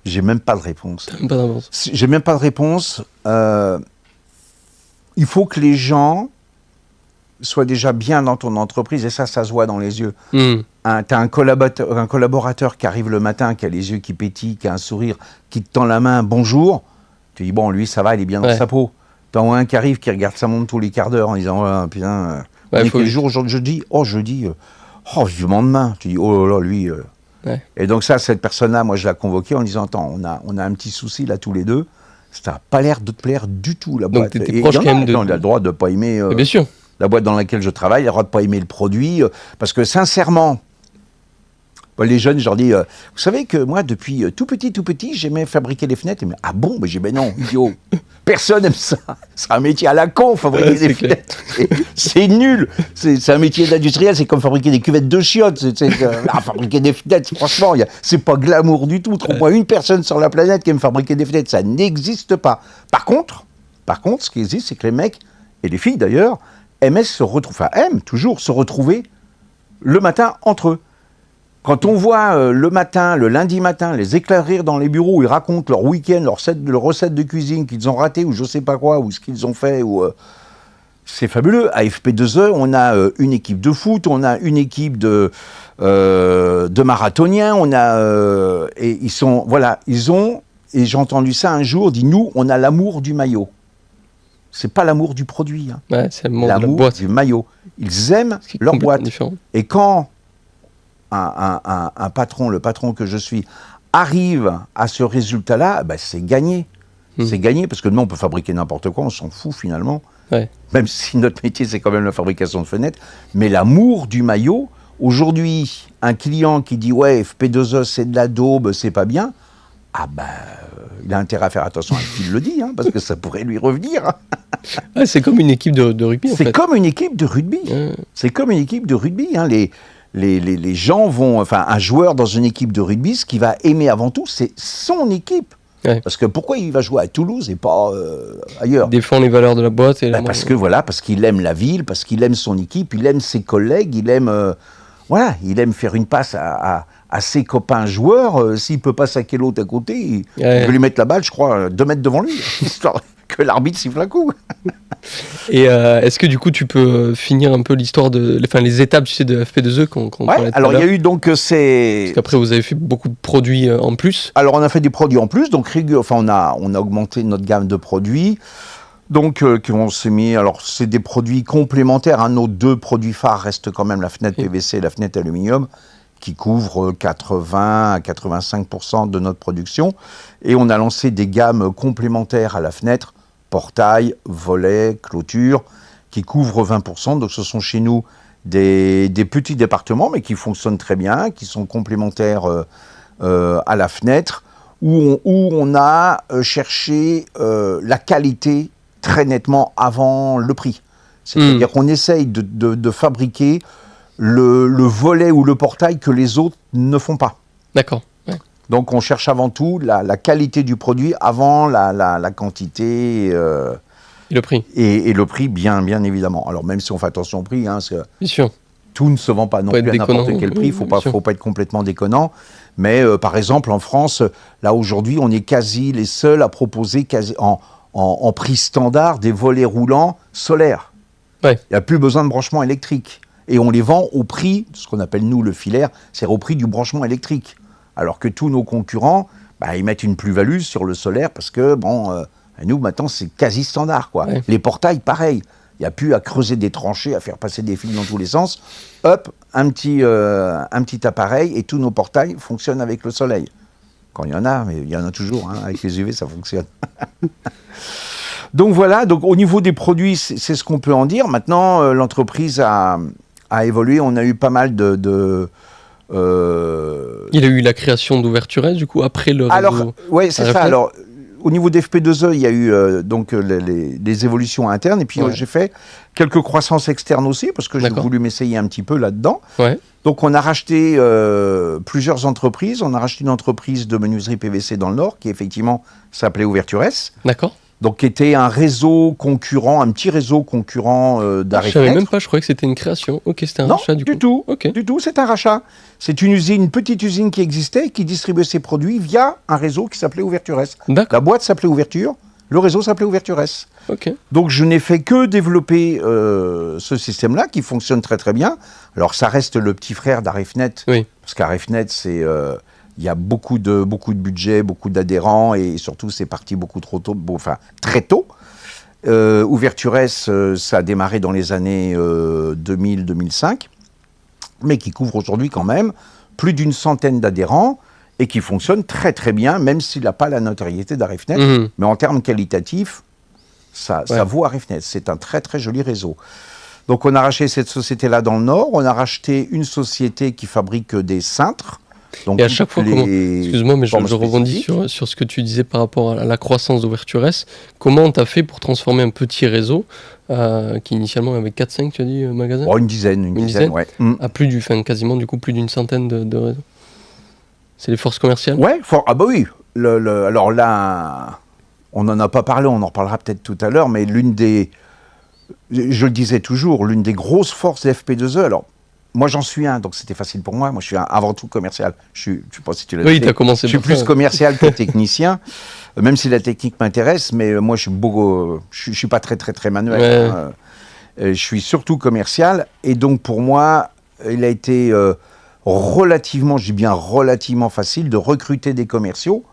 J'ai même pas de réponse. Pas d'avance. J'ai même pas de réponse. Il faut que les gens soient déjà bien dans ton entreprise, et ça se voit dans les yeux. Tu as un collaborateur qui arrive le matin, qui a les yeux qui pétillent, qui a un sourire, qui te tend la main, bonjour. Tu dis, bon, lui, ça va, il est bien dans sa peau. T'en as un qui arrive, qui regarde sa montre tous les quarts d'heure en disant, oh, putain, quel jour aujourd'hui, jeudi, vivement demain. Tu dis, oh là là, lui... Et donc ça, cette personne-là, moi je l'ai convoquée en disant, attends, on a un petit souci là tous les deux, ça n'a pas l'air de te plaire du tout la boîte. Donc t'étais proche quand même de... Non, il a le droit de ne pas aimer bien sûr. La boîte dans laquelle je travaille, il a le droit de ne pas aimer le produit, parce que sincèrement, les jeunes, je leur dis, vous savez que moi depuis tout petit, j'aimais fabriquer des fenêtres. Mais, ah bon, mais j'ai ben non, idiot, personne aime ça. C'est un métier à la con, fabriquer des fenêtres. C'est nul. C'est un métier d'industriel, c'est comme fabriquer des cuvettes de chiottes. Fabriquer des fenêtres, franchement, c'est pas glamour du tout. Trouve-moi une personne sur la planète qui aime fabriquer des fenêtres, ça n'existe pas. Par contre, ce qui existe, c'est que les mecs, et les filles d'ailleurs, aiment toujours se retrouver le matin entre eux. Quand on voit le lundi matin, les éclairer dans les bureaux où ils racontent leur week-end, leur recette de cuisine qu'ils ont raté ou je sais pas quoi, ou ce qu'ils ont fait, c'est fabuleux. À FP2E, on a une équipe de foot, on a une équipe de marathoniens, et et j'ai entendu ça un jour, dit nous, on a l'amour du maillot. C'est pas l'amour du produit. Ouais, c'est l'amour du maillot. Ils aiment leur boîte. Différent. Et quand un patron, le patron que je suis, arrive à ce résultat-là, c'est gagné. C'est gagné parce que nous, on peut fabriquer n'importe quoi, on s'en fout finalement. Ouais. Même si notre métier, c'est quand même la fabrication de fenêtres. Mais l'amour du maillot, aujourd'hui, un client qui dit « Ouais, FP2E, c'est de la daube, c'est pas bien », il a intérêt à faire attention à ce qu'il le dit, parce que ça pourrait lui revenir. C'est comme une équipe de rugby, en fait. C'est comme une équipe de rugby. C'est comme une équipe de rugby. Les gens vont... Enfin, un joueur dans une équipe de rugby, ce qu'il va aimer avant tout, c'est son équipe. Ouais. Parce que pourquoi il va jouer à Toulouse et pas ailleurs ? Il défend les valeurs de la boîte. Parce qu'il aime la ville, parce qu'il aime son équipe, il aime ses collègues, il aime faire une passe à ses copains joueurs. S'il peut pas saquer l'autre à côté, il peut lui mettre la balle, je crois, 2 mètres devant lui, histoire que l'arbitre siffle un coup. Et est-ce que du coup tu peux finir un peu l'histoire les étapes, tu sais, de FP2E qu'on parlait tout à l'heure ? Il y a eu donc Parce qu'après vous avez fait beaucoup de produits en plus. Alors on a fait des produits en plus, donc on a augmenté notre gamme de produits. Donc on s'est mis, alors c'est des produits complémentaires. Nos 2 produits phares restent quand même la fenêtre PVC et la fenêtre aluminium, qui couvrent 80 à 85% de notre production. Et on a lancé des gammes complémentaires à la fenêtre, portail, volet, clôture, qui couvrent 20%. Donc ce sont chez nous des petits départements, mais qui fonctionnent très bien, qui sont complémentaires à la fenêtre, où on a cherché la qualité très nettement avant le prix. C'est-à-dire qu'on essaye de fabriquer le volet ou le portail que les autres ne font pas. D'accord. Ouais. Donc on cherche avant tout la qualité du produit avant la quantité et le prix. Et le prix, bien évidemment. Alors même si on fait attention au prix, parce que bien sûr. Tout ne se vend pas non plus à n'importe quel prix, il ne faut pas être complètement déconnant. Mais par exemple en France, là aujourd'hui, on est quasi les seuls à proposer en prix standard des volets roulants solaires. Ouais. Il n'y a plus besoin de branchement électrique. Et on les vend au prix, ce qu'on appelle nous le filaire, c'est au prix du branchement électrique. Alors que tous nos concurrents, ils mettent une plus-value sur le solaire parce que, nous maintenant c'est quasi standard, quoi. Ouais. Les portails, pareil. Il n'y a plus à creuser des tranchées, à faire passer des fils dans tous les sens. Hop, un petit appareil et tous nos portails fonctionnent avec le soleil. Quand il y en a, mais il y en a toujours, avec les UV ça fonctionne. Donc voilà, au niveau des produits, c'est ce qu'on peut en dire. Maintenant, l'entreprise a évolué, on a eu pas mal Il y a eu la création d'Ouverturez, du coup, après le réseau. Alors, oui, c'est ça. Alors, au niveau d'FP2E, il y a eu les évolutions internes, et puis j'ai fait quelques croissances externes aussi, parce que j'ai voulu m'essayer un petit peu là-dedans. Ouais. Donc on a racheté plusieurs entreprises. On a racheté une entreprise de menuiserie PVC dans le Nord, qui effectivement s'appelait Ouverture S. D'accord. Donc qui était un réseau concurrent, un petit réseau concurrent d'arrêt-fenêtre. Je savais même pas, je croyais que c'était une création. Ok, c'était un rachat du coup. Du tout, c'est un rachat. C'est une petite usine qui existait, qui distribuait ses produits via un réseau qui s'appelait Ouverture S. La boîte s'appelait Ouverture, le réseau s'appelait Ouverture S. Okay. Donc je n'ai fait que développer ce système-là, qui fonctionne très très bien. Alors ça reste le petit frère d'Arrêt-Fenêtre, parce qu'Arrêt-Fenêtre, c'est... il y a beaucoup de budget, beaucoup d'adhérents, et surtout c'est parti beaucoup trop tôt, très tôt. Ouverture S, ça a démarré dans les années 2000-2005, mais qui couvre aujourd'hui quand même plus d'une centaine d'adhérents et qui fonctionne très très bien, même s'il n'a pas la notoriété d'Arrêt-Fenêtre. Mais en termes qualitatifs, ça vaut Arrêt-Fenêtre. C'est un très très joli réseau. Donc on a racheté cette société-là dans le Nord, on a racheté une société qui fabrique des cintres. Donc, et à chaque fois, excuse-moi, mais je rebondis sur ce que tu disais par rapport à la croissance d'Ouverture S. Comment tu as fait pour transformer un petit réseau qui initialement avait 4-5, tu as dit, magasins une dizaine, ouais. À quasiment du coup plus d'une centaine de réseaux. C'est les forces commerciales ? Ouais, ah bah oui. Alors là, on n'en a pas parlé, on en reparlera peut-être tout à l'heure, mais je le disais toujours, l'une des grosses forces de FP2E, alors moi j'en suis un, donc c'était facile pour moi. Moi je suis avant tout commercial. Je sais pas si tu l'as dit. Oui, tu as commencé. Je suis plus commercial que technicien, même si la technique m'intéresse, mais moi je suis pas très très très manuel. Ouais. Je suis surtout commercial, et donc pour moi, il a été relativement facile de recruter des commerciaux,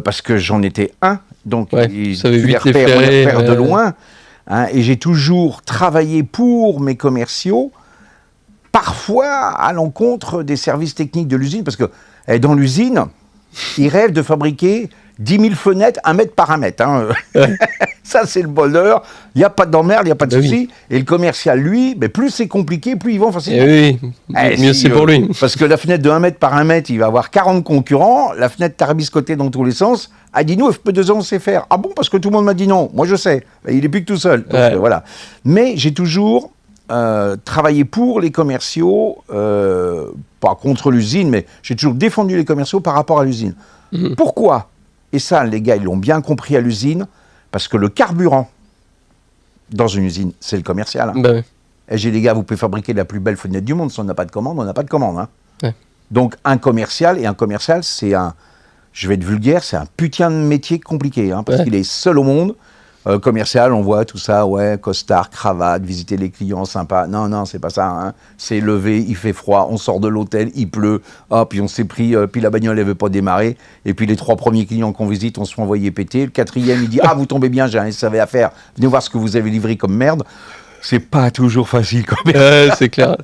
parce que j'en étais un, donc tu les repères de loin. Hein, et j'ai toujours travaillé pour mes commerciaux, parfois à l'encontre des services techniques de l'usine, parce que dans l'usine, ils rêvent de fabriquer 10 000 fenêtres 1 mètre par 1 mètre. Hein. Ça, c'est le bonheur. Il n'y a pas d'emmerde, il n'y a pas de souci. Et le commercial, lui, plus c'est compliqué, plus ils vont facilement. Mieux c'est pour lui. Parce que la fenêtre de 1 mètre par 1 mètre, il va avoir 40 concurrents. La fenêtre tarabiscotée dans tous les sens. Dis-nous, FP2E, on sait faire. Ah bon, parce que tout le monde m'a dit non. Moi, je sais. Il n'est plus que tout seul. Donc, voilà. Mais j'ai toujours travaillé pour les commerciaux, pas contre l'usine, mais j'ai toujours défendu les commerciaux par rapport à l'usine. Pourquoi ? Et ça, les gars, ils l'ont bien compris à l'usine, parce que le carburant dans une usine, c'est le commercial. Hein. Et j'ai dit, les gars, vous pouvez fabriquer la plus belle fenêtre du monde, si on n'a pas de commande, on n'a pas de commande. Hein. Donc un commercial, c'est je vais être vulgaire, c'est un putain de métier compliqué, hein, parce qu'il est seul au monde. Commercial, on voit tout ça, costard, cravate, visiter les clients, sympa. Non, c'est pas ça. Hein. C'est levé, il fait froid, on sort de l'hôtel, il pleut, puis on s'est pris, puis la bagnole elle veut pas démarrer, et puis les 3 premiers clients qu'on visite, on se fait envoyer péter. Le 4e, il dit vous tombez bien, j'ai un SAV à faire, venez voir ce que vous avez livré comme merde. C'est pas toujours facile quand même. C'est clair.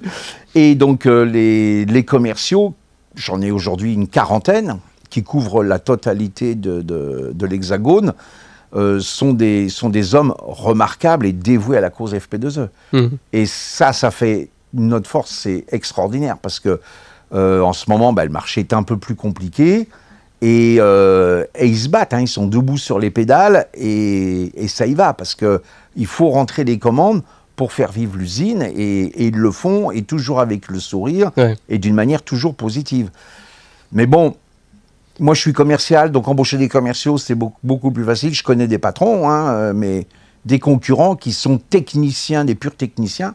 Et donc les commerciaux, j'en ai aujourd'hui une quarantaine qui couvrent la totalité de l'Hexagone. Sont des hommes remarquables et dévoués à la cause FP2E. Et ça fait notre force, c'est extraordinaire, parce que en ce moment, le marché est un peu plus compliqué, et ils se battent, hein, ils sont debout sur les pédales, et ça y va, parce qu'il faut rentrer les commandes pour faire vivre l'usine, et ils le font, et toujours avec le sourire, et d'une manière toujours positive. Mais bon, moi, je suis commercial, donc embaucher des commerciaux, c'est beaucoup plus facile. Je connais des patrons, hein, mais des concurrents qui sont techniciens, des purs techniciens,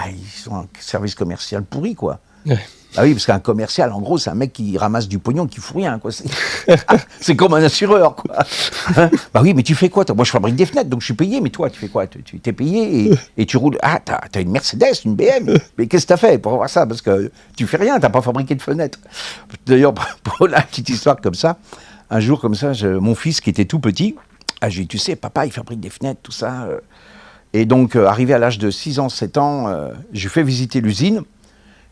ils sont un service commercial pourri, quoi. Ah oui, parce qu'un commercial, en gros, c'est un mec qui ramasse du pognon, qui fout rien, quoi. C'est comme un assureur, quoi. Hein. Oui, mais tu fais quoi, toi ? Moi, je fabrique des fenêtres, donc je suis payé, mais toi, tu fais quoi ? Tu t'es payé et tu roules. T'as une Mercedes, une BM, mais qu'est-ce que t'as fait pour avoir ça ? Parce que tu fais rien, t'as pas fabriqué de fenêtres. D'ailleurs, pour la petite histoire comme ça, un jour comme ça, mon fils qui était tout petit, je lui ai dit, tu sais, papa, il fabrique des fenêtres, tout ça. Et donc, arrivé à l'âge de 6 ans, 7 ans, je lui fais visiter l'usine.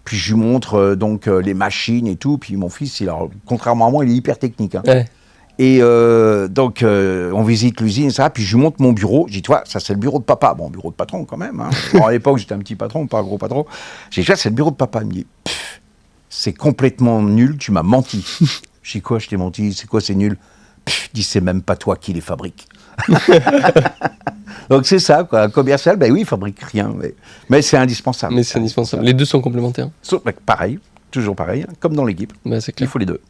Puis je lui montre les machines et tout. Puis mon fils, contrairement à moi, il est hyper technique. Hein. Et donc, on visite l'usine, ça. Puis je lui montre mon bureau. Je dis, tu vois, ça, c'est le bureau de papa. Bon, bureau de patron quand même. Hein. Alors, à l'époque, j'étais un petit patron, pas un gros patron. J'ai dit, tu vois, c'est le bureau de papa. Il me dit, c'est complètement nul, tu m'as menti. Je dis, quoi, je t'ai menti ? C'est quoi, c'est nul ? Je dis, c'est même pas toi qui les fabrique. Donc c'est ça, quoi. Un commercial, ben oui, il fabrique rien, mais c'est indispensable. Mais c'est indispensable. Les deux sont complémentaires. Pareil, toujours pareil, hein, comme dans l'équipe. Ben, c'est clair. Il faut les deux.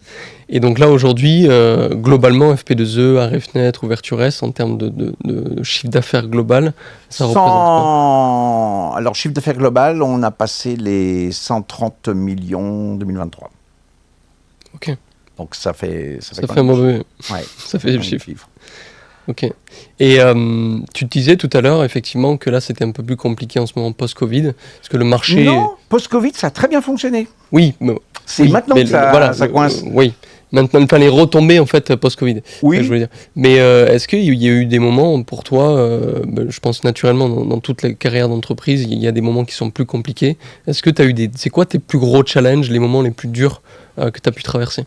Et donc là, aujourd'hui, globalement, FP2E, Arrêt Fenêtre, Ouverture S, en termes de chiffre d'affaires global, ça représente quoi? Alors, chiffre d'affaires global, on a passé les 130 millions en 2023. Ok. Donc ça fait un mauvais. Ouais, ça fait le chiffre. Ok. Et tu disais tout à l'heure, effectivement, que là, c'était un peu plus compliqué en ce moment post-Covid. Parce que le marché. Non, post-Covid, ça a très bien fonctionné. Oui. C'est maintenant que ça coince. Oui. Maintenant, enfin, les retombées, en fait, post-Covid. Oui. Je voulais dire. Mais est-ce qu'il y a eu des moments pour toi, je pense naturellement, dans toute la carrière d'entreprise, il y a des moments qui sont plus compliqués. Est-ce que tu as eu c'est quoi tes plus gros challenges, les moments les plus durs que tu as pu traverser?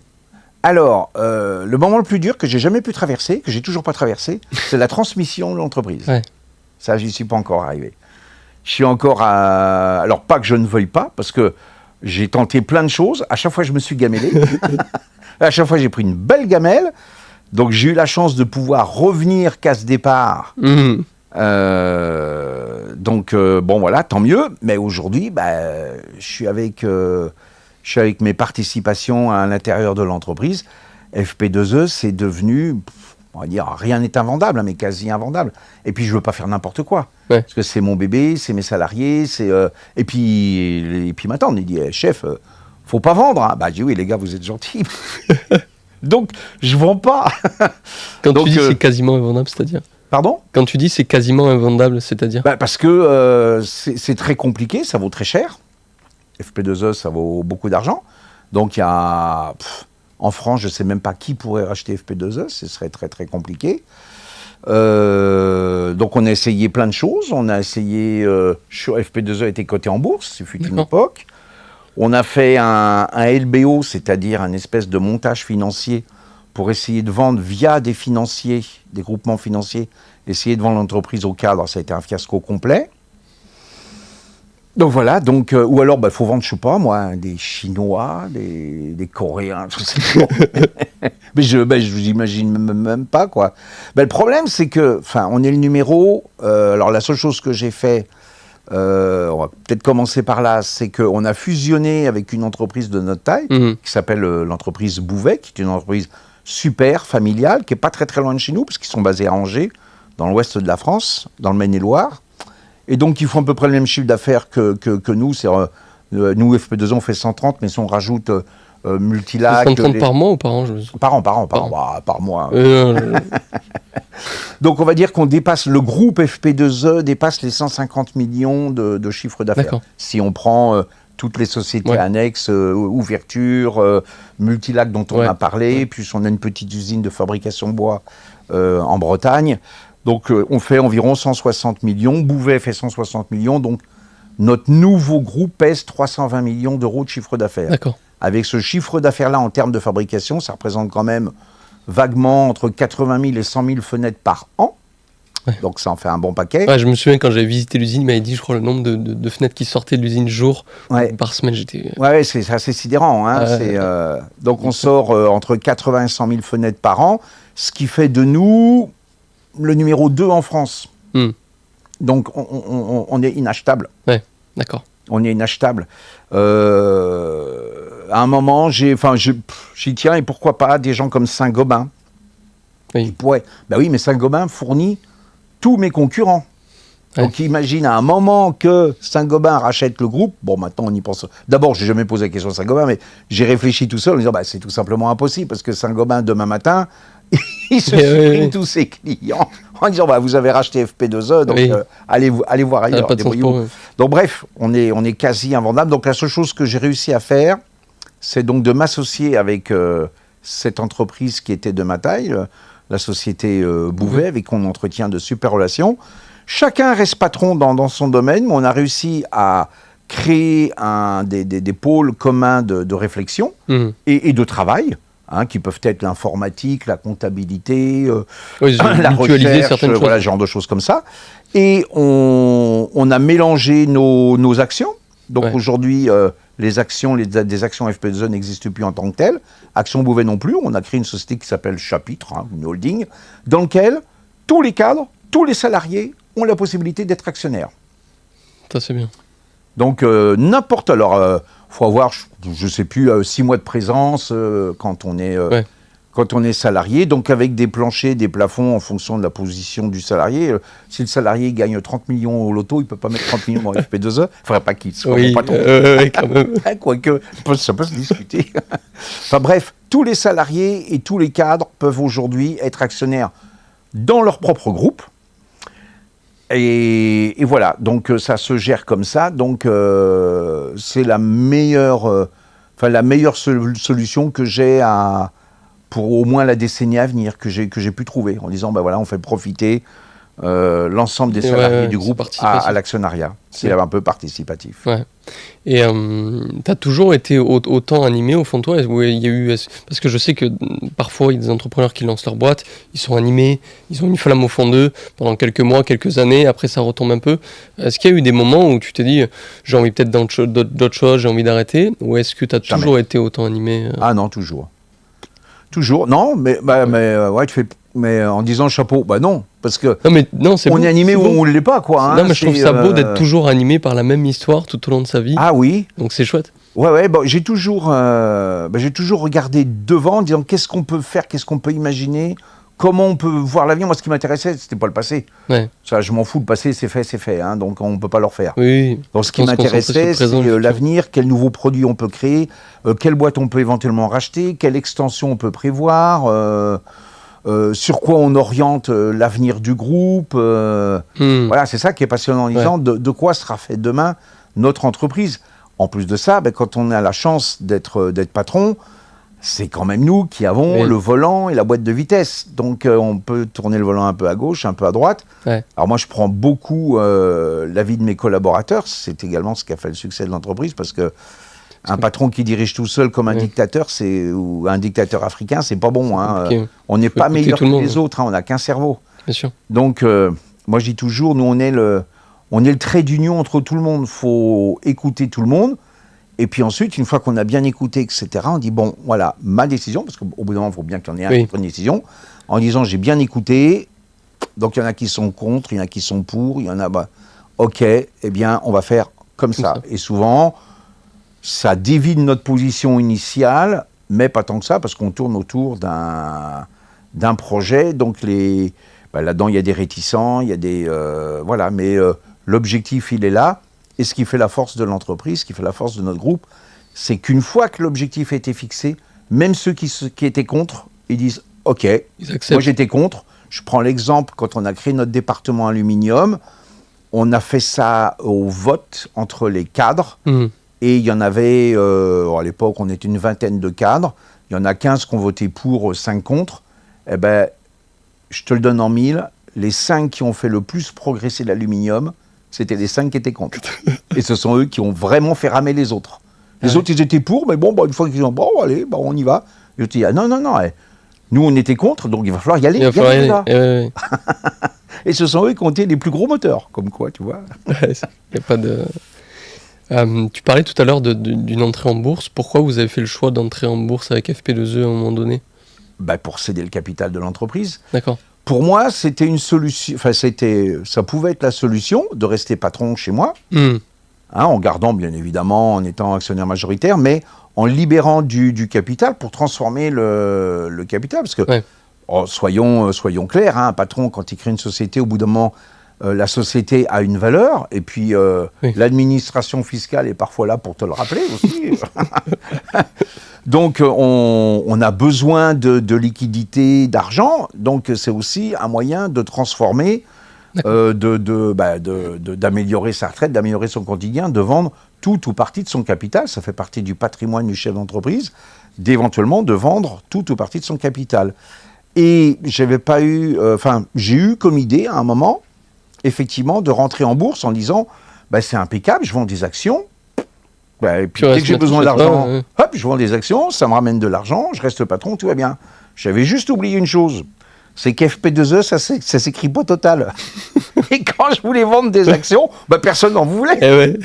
Alors, le moment le plus dur que j'ai jamais pu traverser, que j'ai toujours pas traversé, c'est la transmission de l'entreprise. Ouais. Ça, j'y suis pas encore arrivé. Je suis encore à... Alors, pas que je ne veuille pas, parce que j'ai tenté plein de choses. À chaque fois, je me suis gamellé. À chaque fois, j'ai pris une belle gamelle. Donc, j'ai eu la chance de pouvoir revenir casse départ. Mmh. Donc, bon, voilà, tant mieux. Mais aujourd'hui, je suis avec mes participations à l'intérieur de l'entreprise. FP2E, c'est devenu, on va dire, rien n'est invendable, hein, mais quasi invendable. Et puis, je ne veux pas faire n'importe quoi. Ouais. Parce que c'est mon bébé, c'est mes salariés. Et puis maintenant, on dit, chef, faut pas vendre. Hein. Bah, je dis, oui, les gars, vous êtes gentils. Donc, je vends pas. Quand tu dis c'est quasiment invendable, c'est-à-dire? Pardon? Quand tu dis c'est quasiment invendable, c'est-à-dire? Parce que c'est très compliqué, ça vaut très cher. FP2E, ça vaut beaucoup d'argent. Donc, il y a... en France, je ne sais même pas qui pourrait racheter FP2E. Ce serait très, très compliqué. Donc, on a essayé plein de choses. On a essayé... FP2E était coté en bourse. Il fut une époque. On a fait un LBO, c'est-à-dire un espèce de montage financier pour essayer de vendre via des financiers, des groupements financiers, essayer de vendre l'entreprise au cadre. Ça a été un fiasco complet. Donc voilà, ou alors il faut vendre, je sais pas moi, des Chinois, des Coréens, je sais pas. Mais je vous imagine même pas quoi. Le problème c'est que, on est le numéro. Alors la seule chose que j'ai fait, on va peut-être commencer par là, c'est qu'on a fusionné avec une entreprise de notre taille qui s'appelle l'entreprise Bouvet, qui est une entreprise super familiale, qui est pas très très loin de chez nous, parce qu'ils sont basés à Angers, dans l'ouest de la France, dans le Maine-et-Loire. Et donc, ils font à peu près le même chiffre d'affaires que nous. Nous, FP2E, on fait 130, mais si on rajoute Multilac... 130 par mois ou par an? Par mois. Donc, on va dire qu'on dépasse, le groupe FP2E dépasse les 150 millions de chiffre d'affaires. D'accord. Si on prend toutes les sociétés annexes, Ouverture, Multilac dont on a parlé, puis on a une petite usine de fabrication de bois en Bretagne. Donc, on fait environ 160 millions. Bouvet fait 160 millions. Donc, notre nouveau groupe pèse 320 millions d'euros de chiffre d'affaires. D'accord. Avec ce chiffre d'affaires-là, en termes de fabrication, ça représente quand même vaguement entre 80 000 et 100 000 fenêtres par an. Ouais. Donc, ça en fait un bon paquet. Ouais, je me souviens quand j'avais visité l'usine, il m'avait dit, je crois, le nombre de fenêtres qui sortaient de l'usine jour par semaine. Ouais, c'est assez sidérant. Hein. Donc, on sort entre 80 et 100 000 fenêtres par an, ce qui fait de nous... le numéro 2 en France. Donc, on est inachetable. Ouais, d'accord. On est inachetable. À un moment, j'ai dit, tiens, et pourquoi pas des gens comme Saint-Gobain? Oui. Oui, mais Saint-Gobain fournit tous mes concurrents. Ouais. Donc, imagine à un moment que Saint-Gobain rachète le groupe. Bon, maintenant, on y pense. D'abord, je n'ai jamais posé la question à Saint-Gobain, mais j'ai réfléchi tout seul en disant, c'est tout simplement impossible, parce que Saint-Gobain, demain matin, il se supprime tous ses clients en disant vous avez racheté FP2E, donc allez voir ailleurs. Donc bref, on est quasi invendable. Donc la seule chose que j'ai réussi à faire, c'est donc de m'associer avec cette entreprise qui était de ma taille, la société Bouvet, avec qui on entretient de super relations. Chacun reste patron dans son domaine, mais on a réussi à créer des pôles communs de réflexion et de travail. Qui peuvent être l'informatique, la comptabilité, la recherche, certaines voilà, ce genre de choses comme ça. Et on a mélangé nos actions. Donc Ouais. aujourd'hui, des actions FP2E n'existent plus en tant que telles. Action Beauvais non plus. On a créé une société qui s'appelle Chapitre, une holding, dans laquelle tous les cadres, tous les salariés ont la possibilité d'être actionnaires. Ça, c'est bien. Donc n'importe. Alors, faut avoir, je sais plus, 6 mois de présence quand on est salarié. Donc avec des planchers, des plafonds en fonction de la position du salarié. Si le salarié gagne 30 millions au loto, il peut pas mettre 30 millions dans FP2E. Il ne faudrait pas qu'il soit Oui, mon patron. quand même. Quoique, ça peut se discuter. Enfin bref, tous les salariés et tous les cadres peuvent aujourd'hui être actionnaires dans leur propre groupe. Et voilà, donc ça se gère comme ça. Donc c'est la meilleure solution que j'ai pour au moins la décennie à venir, que j'ai pu trouver, en disant, ben voilà, on fait profiter l'ensemble des salariés du groupe à l'actionnariat. C'est un peu participatif. Ouais. Et tu as toujours été autant animé au fond de toi, où il y a eu, parce que je sais que parfois il y a des entrepreneurs qui lancent leur boîte, ils sont animés, ils ont une flamme au fond d'eux pendant quelques mois, quelques années, après ça retombe un peu. Est-ce qu'il y a eu des moments où tu t'es dit j'ai envie peut-être d'autres choses, j'ai envie d'arrêter, ou est-ce que tu as toujours été autant animé Ah non, toujours. Toujours, non, mais ouais, tu fais... Mais en disant chapeau, bah non, parce que non, on est animé ou on ne l'est pas, quoi. Hein, non, mais je trouve ça beau d'être toujours animé par la même histoire tout au long de sa vie. Ah oui. Donc c'est chouette. Ouais, bon, j'ai toujours regardé devant, en disant qu'est-ce qu'on peut faire, qu'est-ce qu'on peut imaginer, comment on peut voir l'avenir. Moi, ce qui m'intéressait, c'était pas le passé. Ouais. Ça, je m'en fous, le passé, c'est fait, hein, donc on peut pas le refaire. Oui. Donc ce qui m'intéressait, c'est l'avenir, quels nouveaux produits on peut créer, quelle boîte on peut éventuellement racheter, quelle extension on peut prévoir. Sur quoi on oriente l'avenir du groupe. Voilà, c'est ça qui est passionnant en disant de quoi sera fait demain notre entreprise. En plus de ça, quand on a la chance d'être patron, c'est quand même nous qui avons le volant et la boîte de vitesse. Donc on peut tourner le volant un peu à gauche, un peu à droite. Ouais. Alors moi, je prends beaucoup l'avis de mes collaborateurs. C'est également ce qui a fait le succès de l'entreprise, parce que un patron qui dirige tout seul comme un dictateur, ou un dictateur africain, c'est pas bon. Hein. On n'est pas meilleur que les autres, hein. On n'a qu'un cerveau. Bien sûr. Donc, moi je dis toujours, nous on est le trait d'union entre tout le monde. Il faut écouter tout le monde. Et puis ensuite, une fois qu'on a bien écouté, etc., on dit, bon, voilà, ma décision, parce qu'au bout d'un moment, il faut bien qu'il y en ait un qui prenne une décision, en disant, j'ai bien écouté, donc il y en a qui sont contre, il y en a qui sont pour, il y en a, ok, eh bien, on va faire comme ça. Et souvent... ça dévie de notre position initiale, mais pas tant que ça, parce qu'on tourne autour d'un projet. Donc, là-dedans, il y a des réticents, il y a des... voilà, mais l'objectif, il est là. Et ce qui fait la force de l'entreprise, ce qui fait la force de notre groupe, c'est qu'une fois que l'objectif a été fixé, même ceux qui étaient contre, ils disent « Ok, moi j'étais contre ». Je prends l'exemple, quand on a créé notre département aluminium, on a fait ça au vote entre les cadres. Et il y en avait, à l'époque, on était une vingtaine de cadres. Il y en a 15 qui ont voté pour, 5 contre. Eh bien, je te le donne en 1000. Les 5 qui ont fait le plus progresser l'aluminium, c'était les 5 qui étaient contre. Et ce sont eux qui ont vraiment fait ramer les autres. Les autres, ils étaient pour, mais bon, une fois qu'ils ont dit, bon, allez, on y va. Et ils ont dit, non, nous, on était contre, donc il va falloir y aller. Et ce sont eux qui ont été les plus gros moteurs, comme quoi, tu vois. Il n'y a pas de... tu parlais tout à l'heure d'une entrée en bourse. Pourquoi vous avez fait le choix d'entrer en bourse avec FP2E à un moment donné ? Pour céder le capital de l'entreprise. D'accord. Pour moi, c'était une solution. Enfin, ça pouvait être la solution de rester patron chez moi, en gardant bien évidemment, en étant actionnaire majoritaire, mais en libérant du capital pour transformer le capital. Parce que, soyons clairs, un patron, quand il crée une société, au bout d'un moment, la société a une valeur, et puis l'administration fiscale est parfois là pour te le rappeler aussi. Donc on a besoin de liquidité, d'argent, donc c'est aussi un moyen de transformer, d'améliorer sa retraite, d'améliorer son quotidien, de vendre tout ou partie de son capital. Ça fait partie du patrimoine du chef d'entreprise, d'éventuellement de vendre tout ou partie de son capital. Et j'ai eu comme idée à un moment, effectivement, de rentrer en bourse en disant, c'est impeccable, je vends des actions, et puis dès que j'ai besoin d'argent, hop, je vends des actions, ça me ramène de l'argent, je reste patron, tout va bien. J'avais juste oublié une chose, c'est qu'FP2E, ça s'écrit pas Total. Et quand je voulais vendre des actions, personne n'en voulait.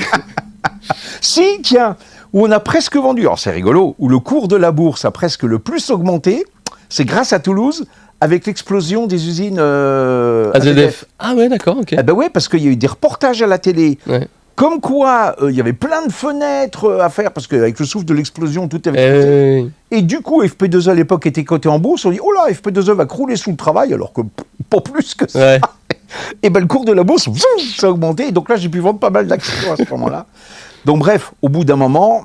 Si, tiens, où on a presque vendu, alors c'est rigolo, où le cours de la bourse a presque le plus augmenté, c'est grâce à Toulouse, avec l'explosion des usines AZF. Ah ouais, d'accord, ok. Eh ben ouais, parce qu'il y a eu des reportages à la télé, Ouais. comme quoi il y avait plein de fenêtres à faire, parce qu'avec le souffle de l'explosion, tout avait explosé. Et du coup, FP2E à l'époque était coté en bourse, on dit, oh là, FP2E va crouler sous le travail, alors que pas plus que ça. Ouais. Et ben le cours de la bourse, ça a augmenté, et donc là, j'ai pu vendre pas mal d'actions à ce moment-là. Donc bref, au bout d'un moment,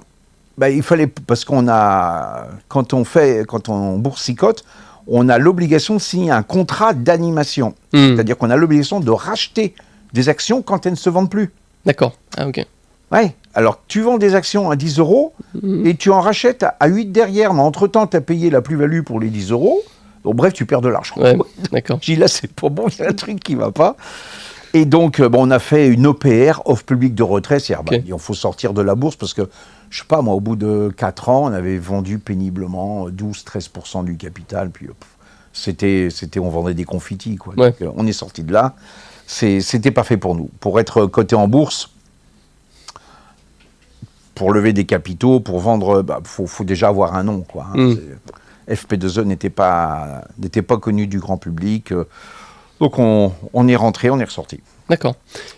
il fallait, parce qu'on a, quand on boursicote, on a l'obligation de signer un contrat d'animation. C'est-à-dire qu'on a l'obligation de racheter des actions quand elles ne se vendent plus. D'accord, ah ok. Ouais, alors tu vends des actions à 10 € et tu en rachètes à 8 derrière, mais entre-temps, tu as payé la plus-value pour les 10 €. Donc bref, tu perds de l'argent. Ouais, d'accord. Je dis là, c'est pas bon, il y a un truc qui ne va pas. Et donc, on a fait une OPR, offre publique de retrait, c'est-à-dire il faut sortir de la bourse parce que, je sais pas, moi, au bout de 4 ans, on avait vendu péniblement 12-13% du capital, puis on vendait des confitis, quoi. Ouais. Donc, on est sorti de là. C'était pas fait pour nous. Pour être coté en bourse, pour lever des capitaux, pour vendre, faut déjà avoir un nom, quoi. FP2E n'était pas connu du grand public. Donc on est rentré, on est ressorti. D'accord.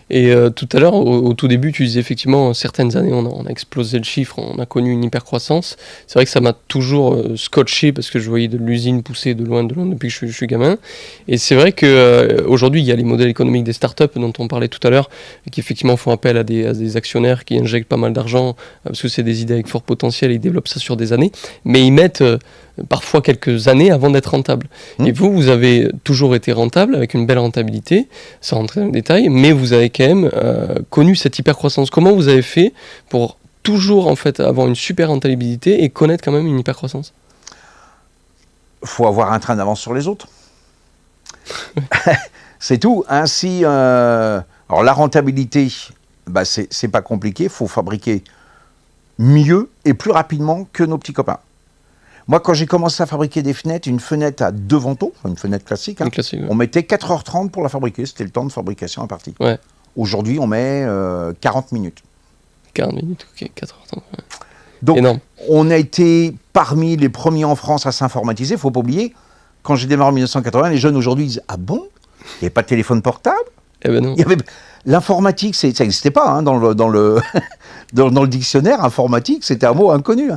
Et tout à l'heure, au tout début, tu disais effectivement, certaines années, on a explosé le chiffre, on a connu une hypercroissance. C'est vrai que ça m'a toujours scotché parce que je voyais de l'usine pousser de loin depuis que je suis gamin. Et c'est vrai qu'aujourd'hui, il y a les modèles économiques des startups dont on parlait tout à l'heure, qui effectivement font appel à des actionnaires qui injectent pas mal d'argent parce que c'est des idées avec fort potentiel et ils développent ça sur des années. Mais ils mettent parfois quelques années avant d'être rentables. Et vous avez toujours été rentable avec une belle rentabilité, sans rentrer dans le détail, mais vous avez quand même connu cette hypercroissance. Comment vous avez fait pour toujours en fait avoir une super rentabilité et connaître quand même une hypercroissance? Faut avoir un train d'avance sur les autres. C'est tout. Ainsi, alors la rentabilité, c'est pas compliqué. Il faut fabriquer mieux et plus rapidement que nos petits copains. Moi, quand j'ai commencé à fabriquer des fenêtres, une fenêtre à 2 vantaux, une fenêtre classique, ouais. On mettait 4h30 pour la fabriquer. C'était le temps de fabrication imparti. Ouais. Aujourd'hui, on met 40 minutes. 40 minutes, ok, 4h30. Ouais. Donc, énorme. On a été parmi les premiers en France à s'informatiser. Il ne faut pas oublier, quand j'ai démarré en 1980, les jeunes aujourd'hui disent « Ah bon ? Il n'y avait pas de téléphone portable ?» Eh ben non. L'informatique, ça n'existait pas dans le dictionnaire. Informatique, c'était un mot inconnu.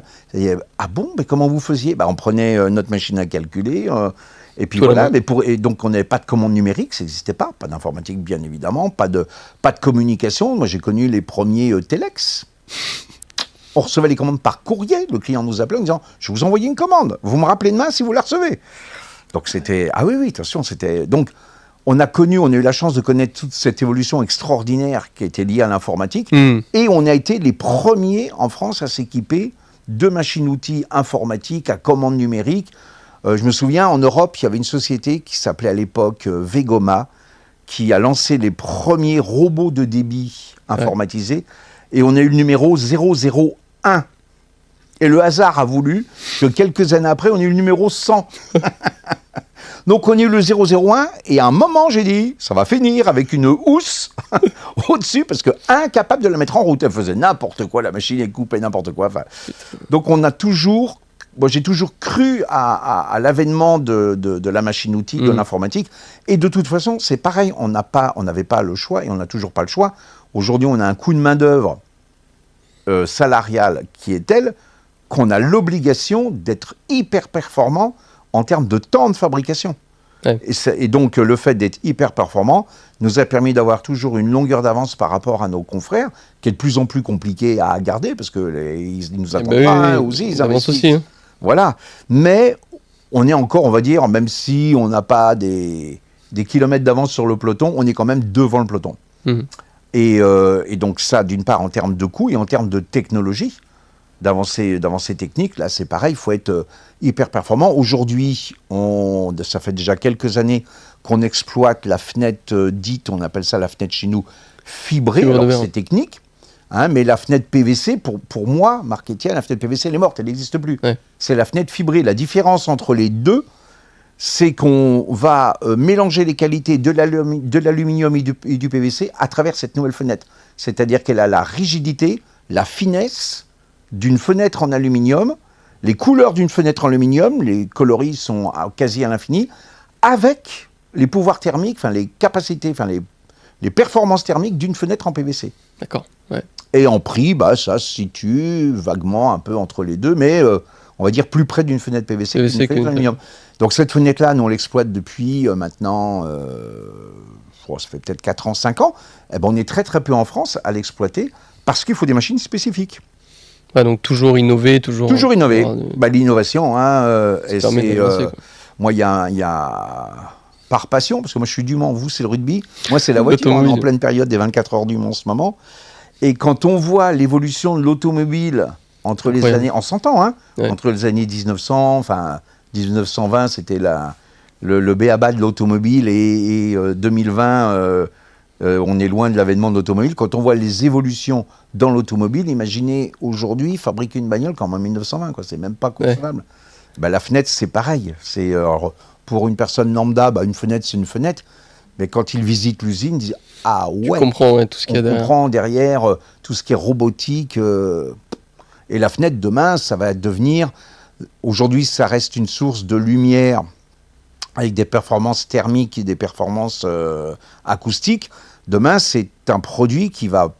Ah bon, mais comment vous faisiez ? On prenait notre machine à calculer, et puis voilà. Et donc on n'avait pas de commande numérique, ça n'existait pas. Pas d'informatique, bien évidemment, pas de communication. Moi, j'ai connu les premiers téléx. On recevait les commandes par courrier. Le client nous appelait en disant « Je vous envoie une commande. Vous me rappelez demain si vous la recevez. » Donc c'était... Ah oui, attention, c'était... Donc, on a eu la chance de connaître toute cette évolution extraordinaire qui était liée à l'informatique. Et on a été les premiers en France à s'équiper de machines-outils informatiques à commande numérique. Je me souviens, en Europe, il y avait une société qui s'appelait à l'époque Vegoma, qui a lancé les premiers robots de débit informatisés. Ouais. Et on a eu le numéro 001. Et le hasard a voulu que quelques années après, on ait eu le numéro 100. Donc on a eu le 001 et à un moment j'ai dit ça va finir avec une housse au-dessus parce que incapable de la mettre en route, elle faisait n'importe quoi, la machine elle coupait n'importe quoi. Enfin, donc j'ai toujours cru à l'avènement de la machine-outil, de l'informatique. Et de toute façon c'est pareil, on n'avait pas le choix et on n'a toujours pas le choix. Aujourd'hui on a un coût de main d'œuvre salarial qui est tel qu'on a l'obligation d'être hyper performant en termes de temps de fabrication. Ouais. Et donc, le fait d'être hyper performant nous a permis d'avoir toujours une longueur d'avance par rapport à nos confrères, qui est de plus en plus compliqué à garder, parce qu'ils nous attendent pas, aussi, ils investissent. Aussi, hein. Voilà. Mais on est encore, on va dire, même si on n'a pas des kilomètres d'avance sur le peloton, on est quand même devant le peloton. Et donc ça, d'une part, en termes de coûts et en termes de technologie, d'avancée technique, là c'est pareil, il faut être hyper performant. Aujourd'hui, ça fait déjà quelques années qu'on exploite la fenêtre dite, on appelle ça la fenêtre chez nous, fibrée, alors c'est technique, mais la fenêtre PVC, pour moi, Marc Etienne, la fenêtre PVC elle est morte, elle n'existe plus. Ouais. C'est la fenêtre fibrée. La différence entre les deux, c'est qu'on va mélanger les qualités de l'aluminium et du PVC à travers cette nouvelle fenêtre. C'est-à-dire qu'elle a la rigidité la finesse d'une fenêtre en aluminium, les couleurs d'une fenêtre en aluminium, les coloris sont quasi à l'infini, avec les pouvoirs thermiques, enfin les capacités, enfin les performances thermiques d'une fenêtre en PVC. D'accord, ouais. Et en prix, ça se situe vaguement un peu entre les deux, mais on va dire plus près d'une fenêtre PVC qu'une fenêtre aluminium. Donc cette fenêtre-là, nous on l'exploite depuis maintenant, ça fait peut-être 4 ans, 5 ans. Eh ben, on est très très peu en France à l'exploiter parce qu'il faut des machines spécifiques. Ouais, donc toujours innover, toujours innover. L'innovation, moi il y a par passion, parce que moi je suis du Mans, vous c'est le rugby, moi c'est la voiture, on est en pleine période des 24 heures du Mans en ce moment. Et quand on voit l'évolution de l'automobile entre les années, en 100 ans, entre les années 1900, enfin 1920, c'était le b.a.-ba de l'automobile, et 2020, on est loin de l'avènement de l'automobile. Quand on voit les évolutions dans l'automobile, imaginez aujourd'hui fabriquer une bagnole comme en 1920, quoi. C'est même pas concevable. La fenêtre, c'est pareil. C'est, pour une personne lambda, une fenêtre, c'est une fenêtre. Mais quand ils visitent l'usine, ils disent « Ah ouais, tu comprends, tout ce qu'il y a derrière. » On comprend derrière tout ce qui est robotique. Et la fenêtre, demain, ça va devenir... Aujourd'hui, ça reste une source de lumière avec des performances thermiques et des performances acoustiques. Demain, c'est un produit qui va...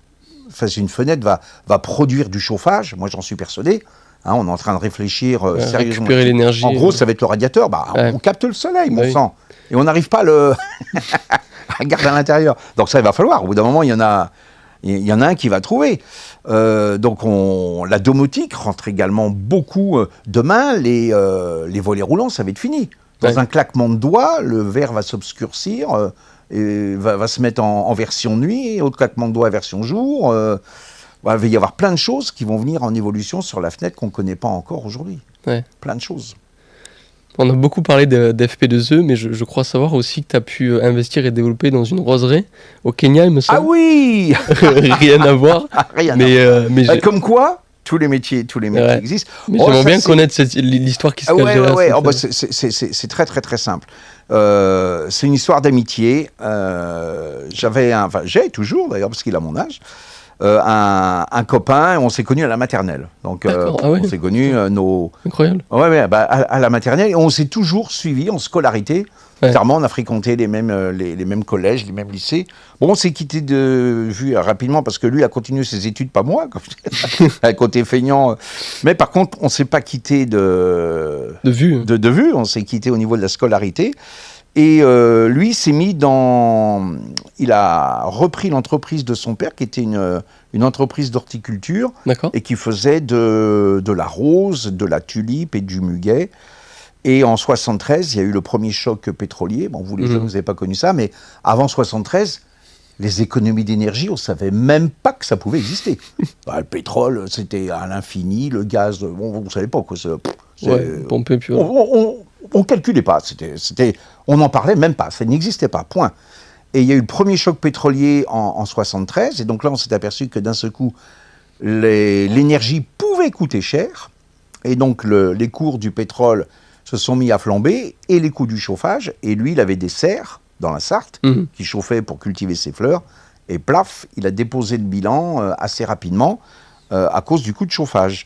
Enfin, une fenêtre va produire du chauffage. Moi, j'en suis persuadé. On est en train de réfléchir sérieusement. Récupérer l'énergie. En gros, ça va être le radiateur. On capte le soleil, mon sang. Et on n'arrive pas à garder à l'intérieur. Donc ça, il va falloir. Au bout d'un moment, il y en a un qui va trouver. Donc la domotique rentre également beaucoup. Demain, les volets roulants, ça va être fini. Dans un claquement de doigts, le verre va s'obscurcir, et va se mettre en version nuit, et autre claquement de doigts, version jour. Il va y avoir plein de choses qui vont venir en évolution sur la fenêtre qu'on ne connaît pas encore aujourd'hui. Plein de choses. On a beaucoup parlé d'FP2E, mais je crois savoir aussi que tu as pu investir et développer dans une roseraie au Kenya, il me semble. Ah oui. Rien à voir. Rien à voir. Comme quoi, tous les métiers existent. Mais j'aimerais bien connaître l'histoire qui se cache derrière. C'est très très très simple. C'est une histoire d'amitié. J'ai toujours d'ailleurs, parce qu'il a mon âge, un copain, on s'est connus à la maternelle. Donc on s'est connus Incroyable. À la maternelle, et on s'est toujours suivis en scolarité. Clairement, on a fréquenté les mêmes collèges, les mêmes lycées. Bon, on s'est quitté de vue rapidement parce que lui a continué ses études, pas moi, à côté feignant. Mais par contre, on s'est pas quitté de vue. De vue, on s'est quitté au niveau de la scolarité. Et lui s'est mis il a repris l'entreprise de son père, qui était une entreprise d'horticulture, et qui faisait de la rose, de la tulipe et du muguet. Et en 73, il y a eu le premier choc pétrolier. Bon, vous les jeunes, vous n'avez pas connu ça, mais avant 73, les économies d'énergie, on ne savait même pas que ça pouvait exister. Le pétrole, c'était à l'infini, le gaz, vous ne savez pas quoi. Pompé, puis on ne calculait pas, on n'en parlait même pas, ça n'existait pas, point. Et il y a eu le premier choc pétrolier en 73, et donc là on s'est aperçu que d'un seul coup, l'énergie pouvait coûter cher, et donc les cours du pétrole se sont mis à flamber, et les coûts du chauffage, et lui il avait des serres dans la Sarthe, qui chauffaient pour cultiver ses fleurs, et plaf, il a déposé le bilan assez rapidement, à cause du coût de chauffage.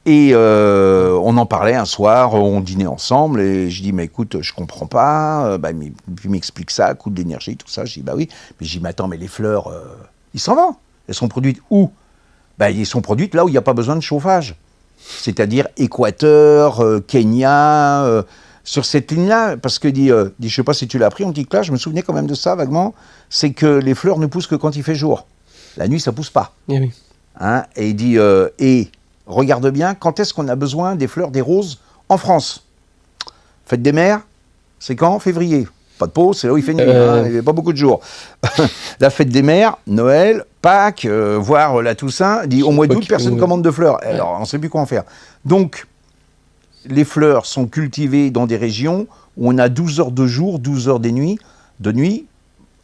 Et on en parlait un soir, on dînait ensemble, et je dis, mais écoute, je comprends pas, puis il m'explique ça, coût de l'énergie, tout ça. Je dis, bah oui, mais je dis, mais attends, mais les fleurs, ils s'en vendent. Elles sont produites où? Elles sont produites là où il n'y a pas besoin de chauffage. C'est-à-dire Équateur, Kenya, sur cette ligne-là, parce que je sais pas si tu l'as appris, on dit que là, je me souvenais quand même de ça vaguement, c'est que les fleurs ne poussent que quand il fait jour. La nuit, ça pousse pas. Oui. Et il dit, regarde bien, quand est-ce qu'on a besoin des fleurs, des roses en France? Fête des mères, c'est quand? Février. Pas de Pau, c'est là où il fait nuit, il n'y a pas beaucoup de jours. La fête des mères, Noël, Pâques, voire la Toussaint, dit au mois d'août, personne ne commande de fleurs. Alors, on ne sait plus quoi en faire. Donc, les fleurs sont cultivées dans des régions où on a 12 heures de jour, 12 heures de nuit,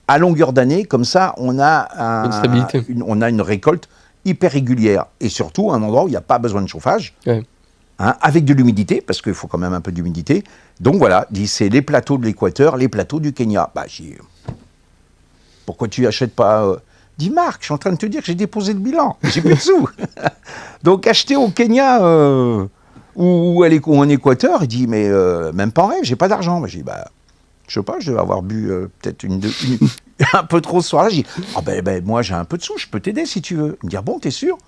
à longueur d'année. Comme ça, on a une récolte hyper régulière, et surtout un endroit où il n'y a pas besoin de chauffage, avec de l'humidité, parce qu'il faut quand même un peu d'humidité. Donc voilà, c'est les plateaux de l'Équateur, les plateaux du Kenya. Pourquoi tu n'achètes pas Dis Marc, je suis en train de te dire que j'ai déposé le bilan, j'ai plus de sous. Donc acheter au Kenya ou en Équateur, il dit mais même pas en rêve, j'ai pas d'argent. J'ai dit je sais pas, je devais avoir bu peut-être un peu trop ce soir-là. J'ai dit moi j'ai un peu de sous, je peux t'aider si tu veux. Il me dit bon, t'es sûr?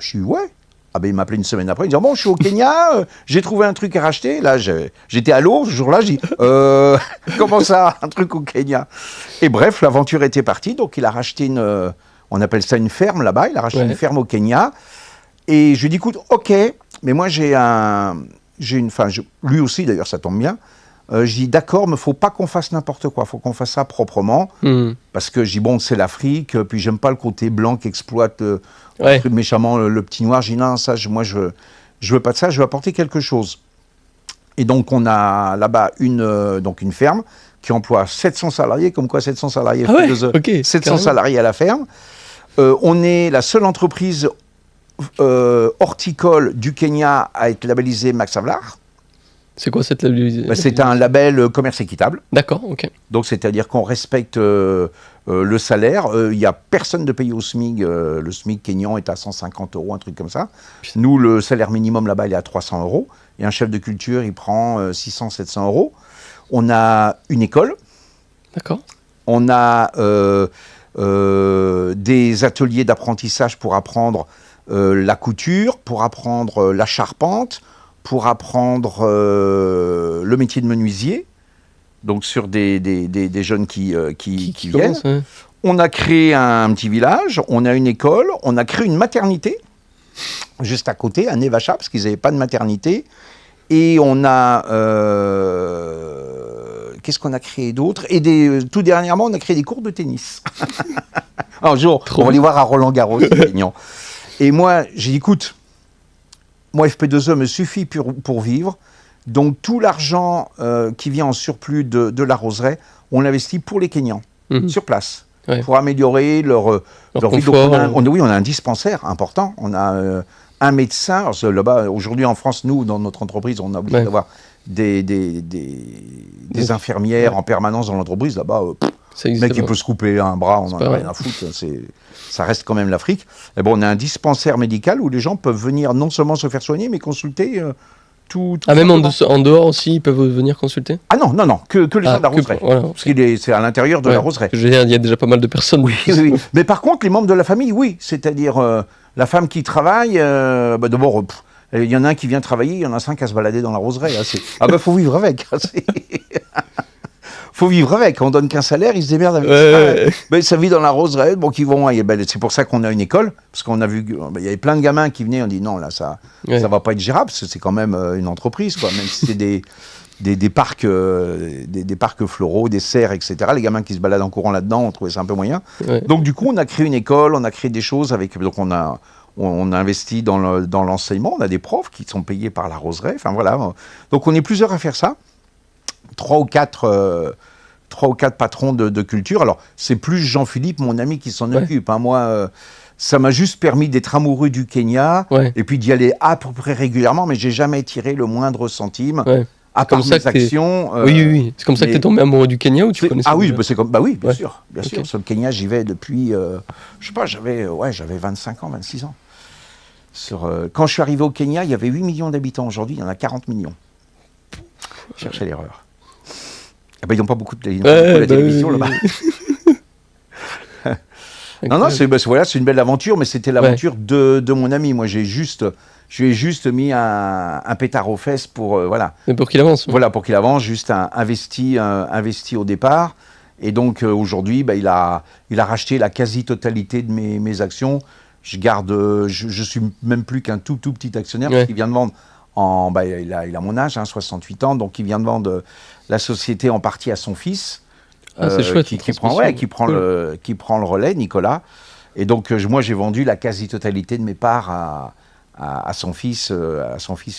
Je suis ouais. Il m'appelait une semaine après, il me dit bon, je suis au Kenya, j'ai trouvé un truc à racheter. Là, j'étais à l'eau, ce jour-là, j'ai dit comment ça, un truc au Kenya? Et bref, l'aventure était partie, donc il a racheté on appelle ça une ferme là-bas, il a racheté une ferme au Kenya. Et je lui ai dit, écoute, ok, mais moi lui aussi d'ailleurs, ça tombe bien. Je dis d'accord, mais faut pas qu'on fasse n'importe quoi, faut qu'on fasse ça proprement, parce que je dis bon, c'est l'Afrique, puis j'aime pas le côté blanc qui exploite méchamment le petit noir. Je dis non, ça, moi je veux pas de ça, je veux apporter quelque chose. Et donc on a là-bas une ferme qui emploie 700 salariés, comme quoi 700 salariés, 700 salariés à la ferme. On est la seule entreprise horticole du Kenya à être labellisée Max Havelaar. C'est quoi cette labellisation? C'est un label commerce équitable. D'accord, ok. Donc c'est-à-dire qu'on respecte le salaire. Il n'y a personne de payé au SMIC. Le SMIC kényan est à 150 €, un truc comme ça. Nous, le salaire minimum là-bas, il est à 300 €. Et un chef de culture, il prend 600-700 €. On a une école. D'accord. On a des ateliers d'apprentissage pour apprendre la couture, pour apprendre la charpente, pour apprendre le métier de menuisier, donc sur des jeunes qui viennent. Ouais. On a créé un petit village, on a une école, on a créé une maternité, juste à côté, à Nevacha, parce qu'ils n'avaient pas de maternité. Et on a... qu'est-ce qu'on a créé d'autre? Et tout dernièrement, on a créé des cours de tennis. Un jour, on va les voir à Roland-Garros, c'est mignon. Et moi, j'ai dit, écoute, moi, FP2E me suffit pour vivre. Donc, tout l'argent qui vient en surplus de la roseraie, on l'investit pour les Kenyans, sur place, pour améliorer leur vie. Donc, on a un dispensaire important. On a un médecin. Là-bas, aujourd'hui, en France, nous, dans notre entreprise, on a obligé d'avoir des infirmières en permanence dans l'entreprise. Là-bas, le mec, il peut se couper un bras, on n'en a rien à foutre. Ça reste quand même l'Afrique. Et bon, on a un dispensaire médical où les gens peuvent venir non seulement se faire soigner, mais consulter tout. Même en dehors aussi, ils peuvent venir consulter? Ah non, que les gens de la roseraie. Voilà, parce que c'est à l'intérieur de la roseraie. Il y a déjà pas mal de personnes. Oui. Mais par contre, les membres de la famille, oui. C'est-à-dire, la femme qui travaille, d'abord, il y en a un qui vient travailler, il y en a 5 à se balader dans la roseraie. Faut vivre avec. Faut vivre avec. On donne qu'un salaire, ils se démerdent avec ça. Ça vit dans la roseraie, donc ils vont. C'est pour ça qu'on a une école, parce qu'on a vu, il y avait plein de gamins qui venaient, on dit non, là, ça va pas être gérable, parce que c'est quand même une entreprise, quoi. Même si c'est des parcs floraux, des serres, etc. Les gamins qui se baladent en courant là-dedans, on trouvait ça un peu moyen. Donc du coup, on a créé une école, on a créé des choses avec. Donc on a investi dans l'enseignement, on a des profs qui sont payés par la roseraie. Enfin voilà. Donc on est plusieurs à faire ça. 3 ou 4 patrons de culture. Alors, c'est plus Jean-Philippe, mon ami, qui s'en occupe. Hein. Moi, ça m'a juste permis d'être amoureux du Kenya et puis d'y aller à peu près régulièrement, mais j'ai jamais tiré le moindre centime. À part mes actions. Oui. C'est comme ça que tu es tombé amoureux du Kenya ou tu connaissais? Ah oui, oui, bien sûr. Sur le Kenya, j'y vais depuis, je sais pas, j'avais 25 ans, 26 ans. Quand je suis arrivé au Kenya, il y avait 8 millions d'habitants. Aujourd'hui, il y en a 40 millions. Je cherchais l'erreur. Ils n'ont pas beaucoup de télévision là-bas. Non, c'est une belle aventure, mais c'était l'aventure de mon ami. Moi, je lui ai juste mis un pétard aux fesses pour Mais pour qu'il avance. Voilà, pour qu'il avance, juste investi au départ. Et donc aujourd'hui, il a racheté la quasi-totalité de mes actions. Je suis même plus qu'un tout petit actionnaire parce qu'il vient de vendre. Il a mon âge, 68 ans, donc il vient de vendre la société en partie à son fils, c'est chouette, qui prend le relais, Nicolas. Et donc moi j'ai vendu la quasi-totalité de mes parts à son fils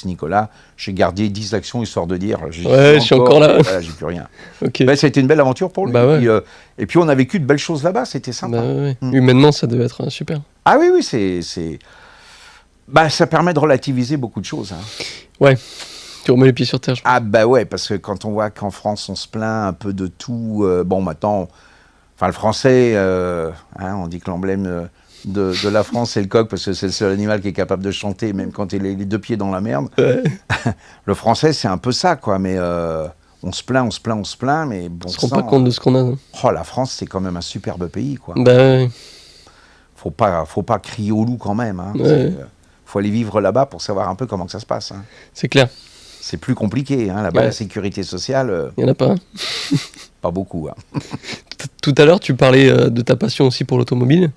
Nicolas. J'ai gardé 10 actions histoire de dire. Je suis encore là. J'ai plus rien. Ça a été une belle aventure pour lui. Et puis on a vécu de belles choses là-bas, c'était sympa. Humainement, ça devait être super. Ah oui, c'est. Ça permet de relativiser beaucoup de choses. Ouais, tu remets les pieds sur terre. Parce que quand on voit qu'en France, on se plaint un peu de tout, maintenant, Enfin, le français, on dit que l'emblème de la France, c'est le coq, parce que c'est le seul animal qui est capable de chanter, même quand il a les deux pieds dans la merde. Ouais. Le français, c'est un peu ça, quoi. Mais on se plaint, mais bon On se rend pas compte de ce qu'on a. Hein. Oh, la France, c'est quand même un superbe pays, quoi. Ouais. Faut pas crier au loup quand même. Hein. Ouais. Faut aller vivre là-bas pour savoir un peu comment que ça se passe. Hein. C'est clair. C'est plus compliqué. Hein. Là-bas, la sécurité sociale, il y en a pas. Hein. Pas beaucoup. Hein. Tout à l'heure, tu parlais de ta passion aussi pour l'automobile.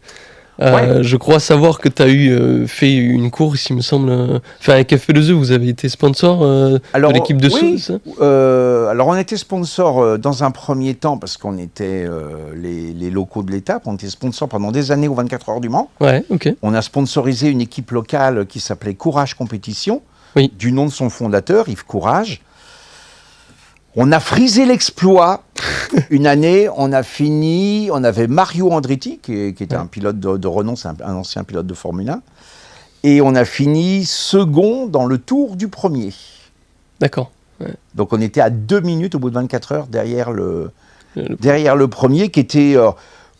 Je crois savoir que tu as fait une course, il me semble. Avec FP2E, vous avez été sponsor de l'équipe de oui, ça alors, on était sponsor dans un premier temps parce qu'on était les locaux de l'étape. On était sponsor pendant des années aux 24 heures du Mans. Ouais, ok. On a sponsorisé une équipe locale qui s'appelait Courage Compétition, du nom de son fondateur, Yves Courage. On a frisé l'exploit. Une année, on avait Mario Andretti, qui était un pilote de renom, c'est un ancien pilote de Formule 1, et on a fini second dans le tour du premier. D'accord. Ouais. Donc on était à 2 minutes au bout de 24 heures derrière le premier, qui était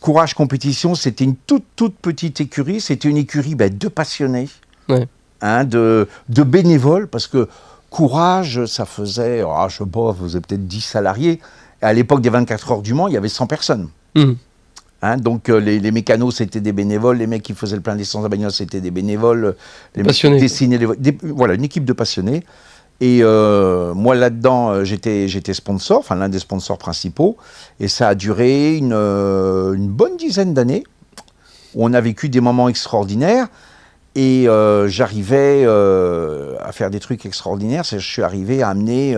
Courage Compétition. C'était une toute petite écurie, c'était une écurie de passionnés, de bénévoles, parce que Courage, ça faisait, je sais pas, faisait peut-être 10 salariés. Et à l'époque des 24 heures du Mans, il y avait 100 personnes. Donc les mécanos, c'était des bénévoles. Les mecs qui faisaient le plein d'essence à bagnole, c'était des bénévoles. Les passionnés. Mecs qui dessinaient voilà, une équipe de passionnés. Et moi, là-dedans, j'étais sponsor, enfin l'un des sponsors principaux. Et ça a duré une bonne dizaine d'années, où on a vécu des moments extraordinaires. Et j'arrivais à faire des trucs extraordinaires. Je suis arrivé à amener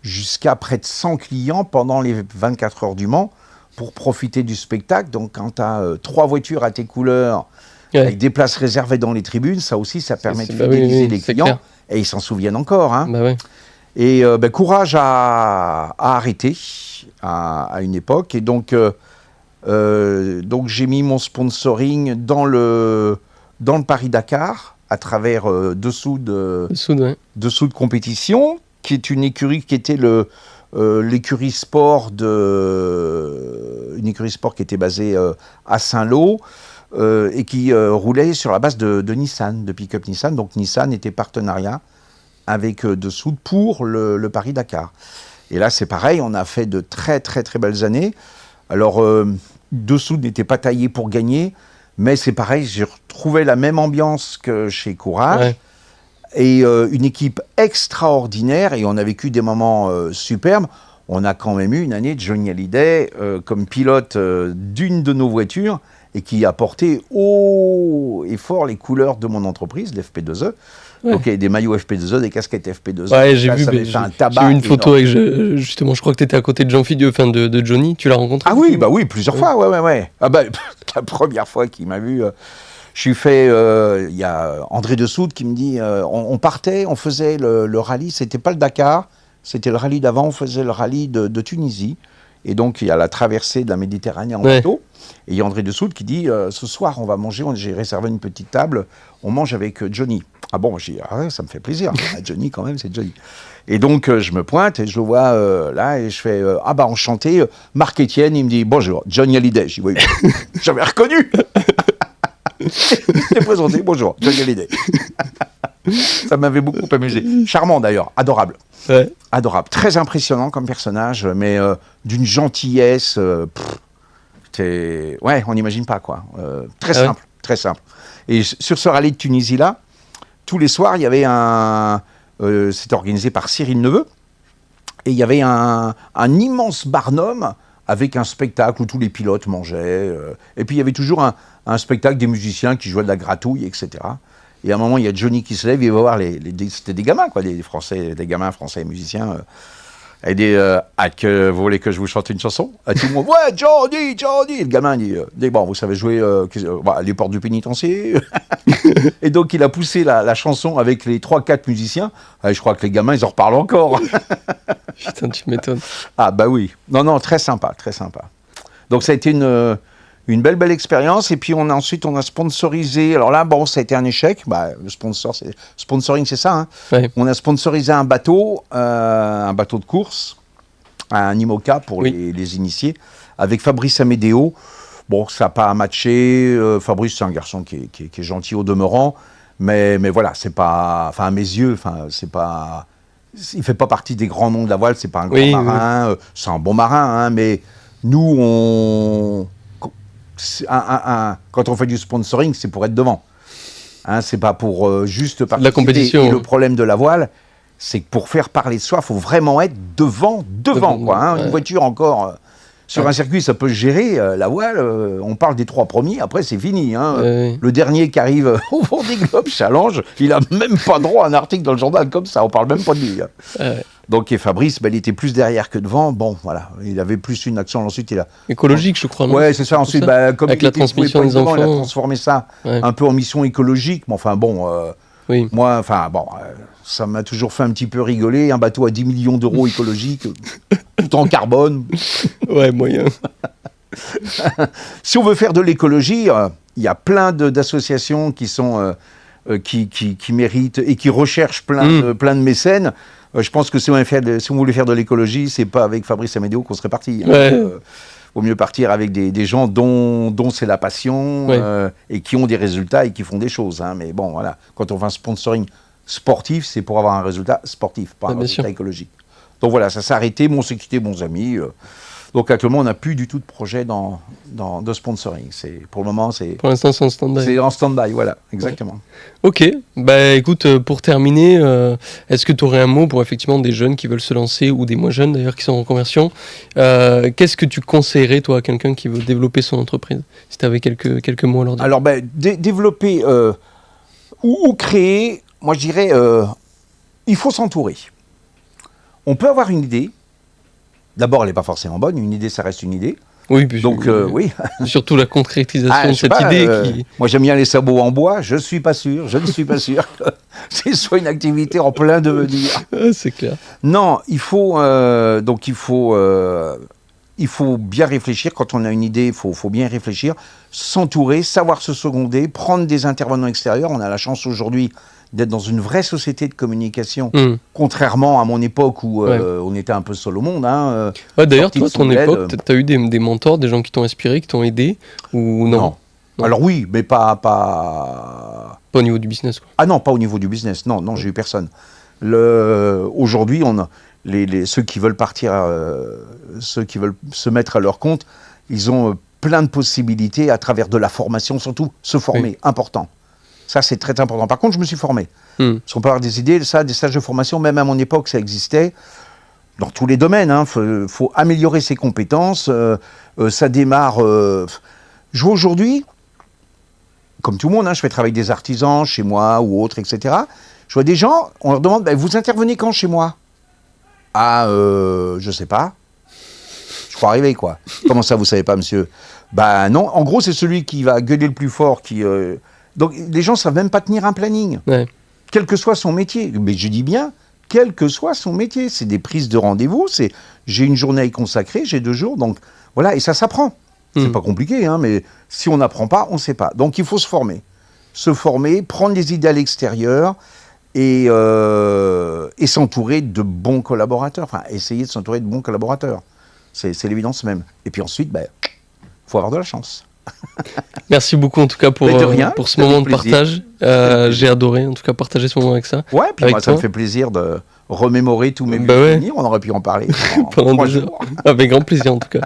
jusqu'à près de 100 clients pendant les 24 heures du Mans pour profiter du spectacle. Donc quand tu as 3 voitures à tes couleurs, avec des places réservées dans les tribunes, ça aussi, ça permet de fidéliser les clients. Clair. Et ils s'en souviennent encore. Hein. Et Courage a arrêté à une époque. Et donc j'ai mis mon sponsoring dans le Paris-Dakar, à travers Dessous de compétition, qui est une écurie qui était l'écurie sport une écurie sport qui était basée à Saint-Lô et qui roulait sur la base de Nissan, de pick-up Nissan. Donc Nissan était partenariat avec Dessous pour le Paris-Dakar. Et là, c'est pareil, on a fait de très très très belles années. Alors, Dessous n'était pas taillé pour gagner, mais c'est pareil, j'ai retrouvé la même ambiance que chez Courage, et une équipe extraordinaire, et on a vécu des moments superbes. On a quand même eu une année de Johnny Hallyday comme pilote d'une de nos voitures, et qui a porté haut et fort les couleurs de mon entreprise, l'FP2E. Donc il y a des maillots FP2E, des casquettes FP2E. Ouais, j'ai vu, j'ai eu une photo avec, justement, je crois que tu étais à côté de Jean Fidieu, de Johnny, tu l'as rencontré? Ah oui, plusieurs fois, ouais. Ah la première fois qu'il m'a vu, je suis fait, il y a André Dessoude qui me dit, on partait, on faisait le rallye, c'était pas le Dakar, c'était le rallye d'avant, on faisait le rallye de Tunisie, et donc il y a la traversée de la Méditerranée en bateau, et il y a André Dessoude qui dit, ce soir on va manger, j'ai réservé une petite table, on mange avec Johnny. Ah bon, j'ai dit, ça me fait plaisir. Johnny, quand même, c'est Johnny. Et donc, je me pointe et je le vois là et je fais, enchanté, Marc Etienne, il me dit, bonjour, Johnny Hallyday. Je dis, oui, j'avais reconnu. Il s'est présenté, bonjour, Johnny Hallyday. Ça m'avait beaucoup amusé. Charmant d'ailleurs, adorable. Ouais. Adorable. Très impressionnant comme personnage, mais d'une gentillesse. On n'imagine pas, quoi. Très simple, très simple. Et sur ce rallye de Tunisie-là, tous les soirs, il y avait c'était organisé par Cyril Neveu, et il y avait un immense barnum avec un spectacle où tous les pilotes mangeaient. Et puis il y avait toujours un spectacle des musiciens qui jouaient de la gratouille, etc. Et à un moment, il y a Johnny qui se lève, il va voir c'était des gamins, quoi, des gamins français musiciens. Et vous voulez que je vous chante une chanson? Tout le monde, ouais, Johnny. Le gamin dit, bon, vous savez jouer les portes du pénitencier. Et donc, il a poussé la chanson avec les 3-4 musiciens. Je crois que les gamins, ils en reparlent encore. Putain, tu m'étonnes. Ah, bah oui. Non, très sympa, très sympa. Donc, ça a été une belle expérience. Et puis, ensuite, on a sponsorisé. Alors là, bon, ça a été un échec. Le sponsoring, c'est ça. Hein. Ouais. On a sponsorisé un bateau de course, un IMOCA pour les initiés, Avec Fabrice Amedeo, bon, ça n'a pas matché. Fabrice, c'est un garçon qui est gentil au demeurant, mais voilà, c'est pas, enfin à mes yeux, enfin c'est pas, il fait pas partie des grands noms de la voile. C'est pas un grand marin, c'est un bon marin, hein, mais nous quand on fait du sponsoring, c'est pour être devant. Hein, c'est pas pour juste participer. La compétition. Et le problème de la voile, c'est que pour faire parler de soi, il faut vraiment être devant quoi. Hein. Une voiture encore sur un circuit, ça peut se gérer. La voile, on parle des 3 premiers, après c'est fini. Hein. Le dernier qui arrive au Vendée Globe Challenge, il a même pas droit à un article dans le journal comme ça. On parle même pas de lui. Hein. Donc et Fabrice, il était plus derrière que devant. Bon, voilà, il avait plus une action. Ensuite, il a écologique, je crois. Ouais, c'est ça. Ensuite, comme avec la transmission des enfants, il a transformé ça un peu en mission écologique. Mais enfin bon. Moi, enfin bon, ça m'a toujours fait un petit peu rigoler. Un bateau à 10 millions d'euros écologique, tout en carbone. Ouais, moyen. Si on veut faire de l'écologie, il y a plein d'associations qui sont qui méritent et qui recherchent plein de mécènes. Je pense que si on voulait faire de l'écologie, c'est pas avec Fabrice Amedeo qu'on serait parti. Vaut mieux partir avec des gens dont c'est la passion et qui ont des résultats et qui font des choses. Hein. Mais bon, voilà, quand on fait un sponsoring sportif, c'est pour avoir un résultat sportif, pas un résultat écologique. Donc voilà, ça s'est arrêté, on s'est quitté bons amis. Donc actuellement, on n'a plus du tout de projet de sponsoring. Pour le moment, pour l'instant, c'est en stand-by. C'est en stand-by, voilà, exactement. Ok, bah écoute, pour terminer, est-ce que tu aurais un mot pour effectivement des jeunes qui veulent se lancer, ou des moins jeunes d'ailleurs qui sont en conversion? Qu'est-ce que tu conseillerais, toi, à quelqu'un qui veut développer son entreprise? Si tu avais quelques mots à leur dire. Alors, développer ou créer, moi je dirais, il faut s'entourer. On peut avoir une idée. D'abord, elle n'est pas forcément bonne. Une idée, ça reste une idée. Oui, puis donc oui. Surtout la concrétisation de cette idée. Moi, j'aime bien les sabots en bois. Je ne suis pas sûr que ce soit une activité en plein devenir. C'est clair. Non, il faut bien réfléchir. Quand on a une idée, il faut bien réfléchir, s'entourer, savoir se seconder, prendre des intervenants extérieurs. On a la chance aujourd'hui d'être dans une vraie société de communication, contrairement à mon époque où on était un peu seul au monde. Hein, d'ailleurs, toi, à ton époque, tu as eu des mentors, des gens qui t'ont inspiré, qui t'ont aidé, ou non? Alors oui, mais pas au niveau du business, quoi. Ah non, pas au niveau du business. Non, j'ai eu personne. Aujourd'hui, on a ceux qui veulent partir, ceux qui veulent se mettre à leur compte, ils ont plein de possibilités à travers de la formation, surtout se former, important. Ça, c'est très important. Par contre, je me suis formé. Parce qu'on peut avoir des idées, des stages de formation, même à mon époque, ça existait. Dans tous les domaines, hein, faut améliorer ses compétences. Ça démarre... Je vois aujourd'hui, comme tout le monde, hein, je fais travailler des artisans chez moi ou autres, etc. Je vois des gens, on leur demande, vous intervenez quand chez moi? Ah, je sais pas. Je crois arriver, quoi. Comment ça, vous savez pas, monsieur? Non, en gros, c'est celui qui va gueuler le plus fort, qui... Donc, les gens ne savent même pas tenir un planning, quel que soit son métier. Mais je dis bien, quel que soit son métier. C'est des prises de rendez-vous, j'ai une journée à y consacrer, j'ai 2 jours, donc voilà, et ça s'apprend. C'est pas compliqué, hein, mais si on n'apprend pas, on ne sait pas. Donc, il faut se former. Se former, prendre des idées à l'extérieur et s'entourer de bons collaborateurs. Enfin, essayer de s'entourer de bons collaborateurs. C'est l'évidence même. Et puis ensuite, faut avoir de la chance. Merci beaucoup en tout cas pour ce moment de partage. J'ai adoré en tout cas partager ce moment avec ça. Ouais, puis moi ça me fait plaisir de remémorer tous mes souvenirs. On aurait pu en parler pendant 2 heures. Avec grand plaisir en tout cas.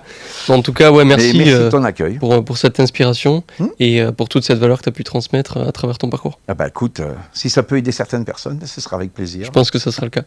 En tout cas, merci de ton accueil. Pour cette inspiration et pour toute cette valeur que tu as pu transmettre à travers ton parcours. Écoute, si ça peut aider certaines personnes, ce sera avec plaisir. Je pense que ça sera le cas.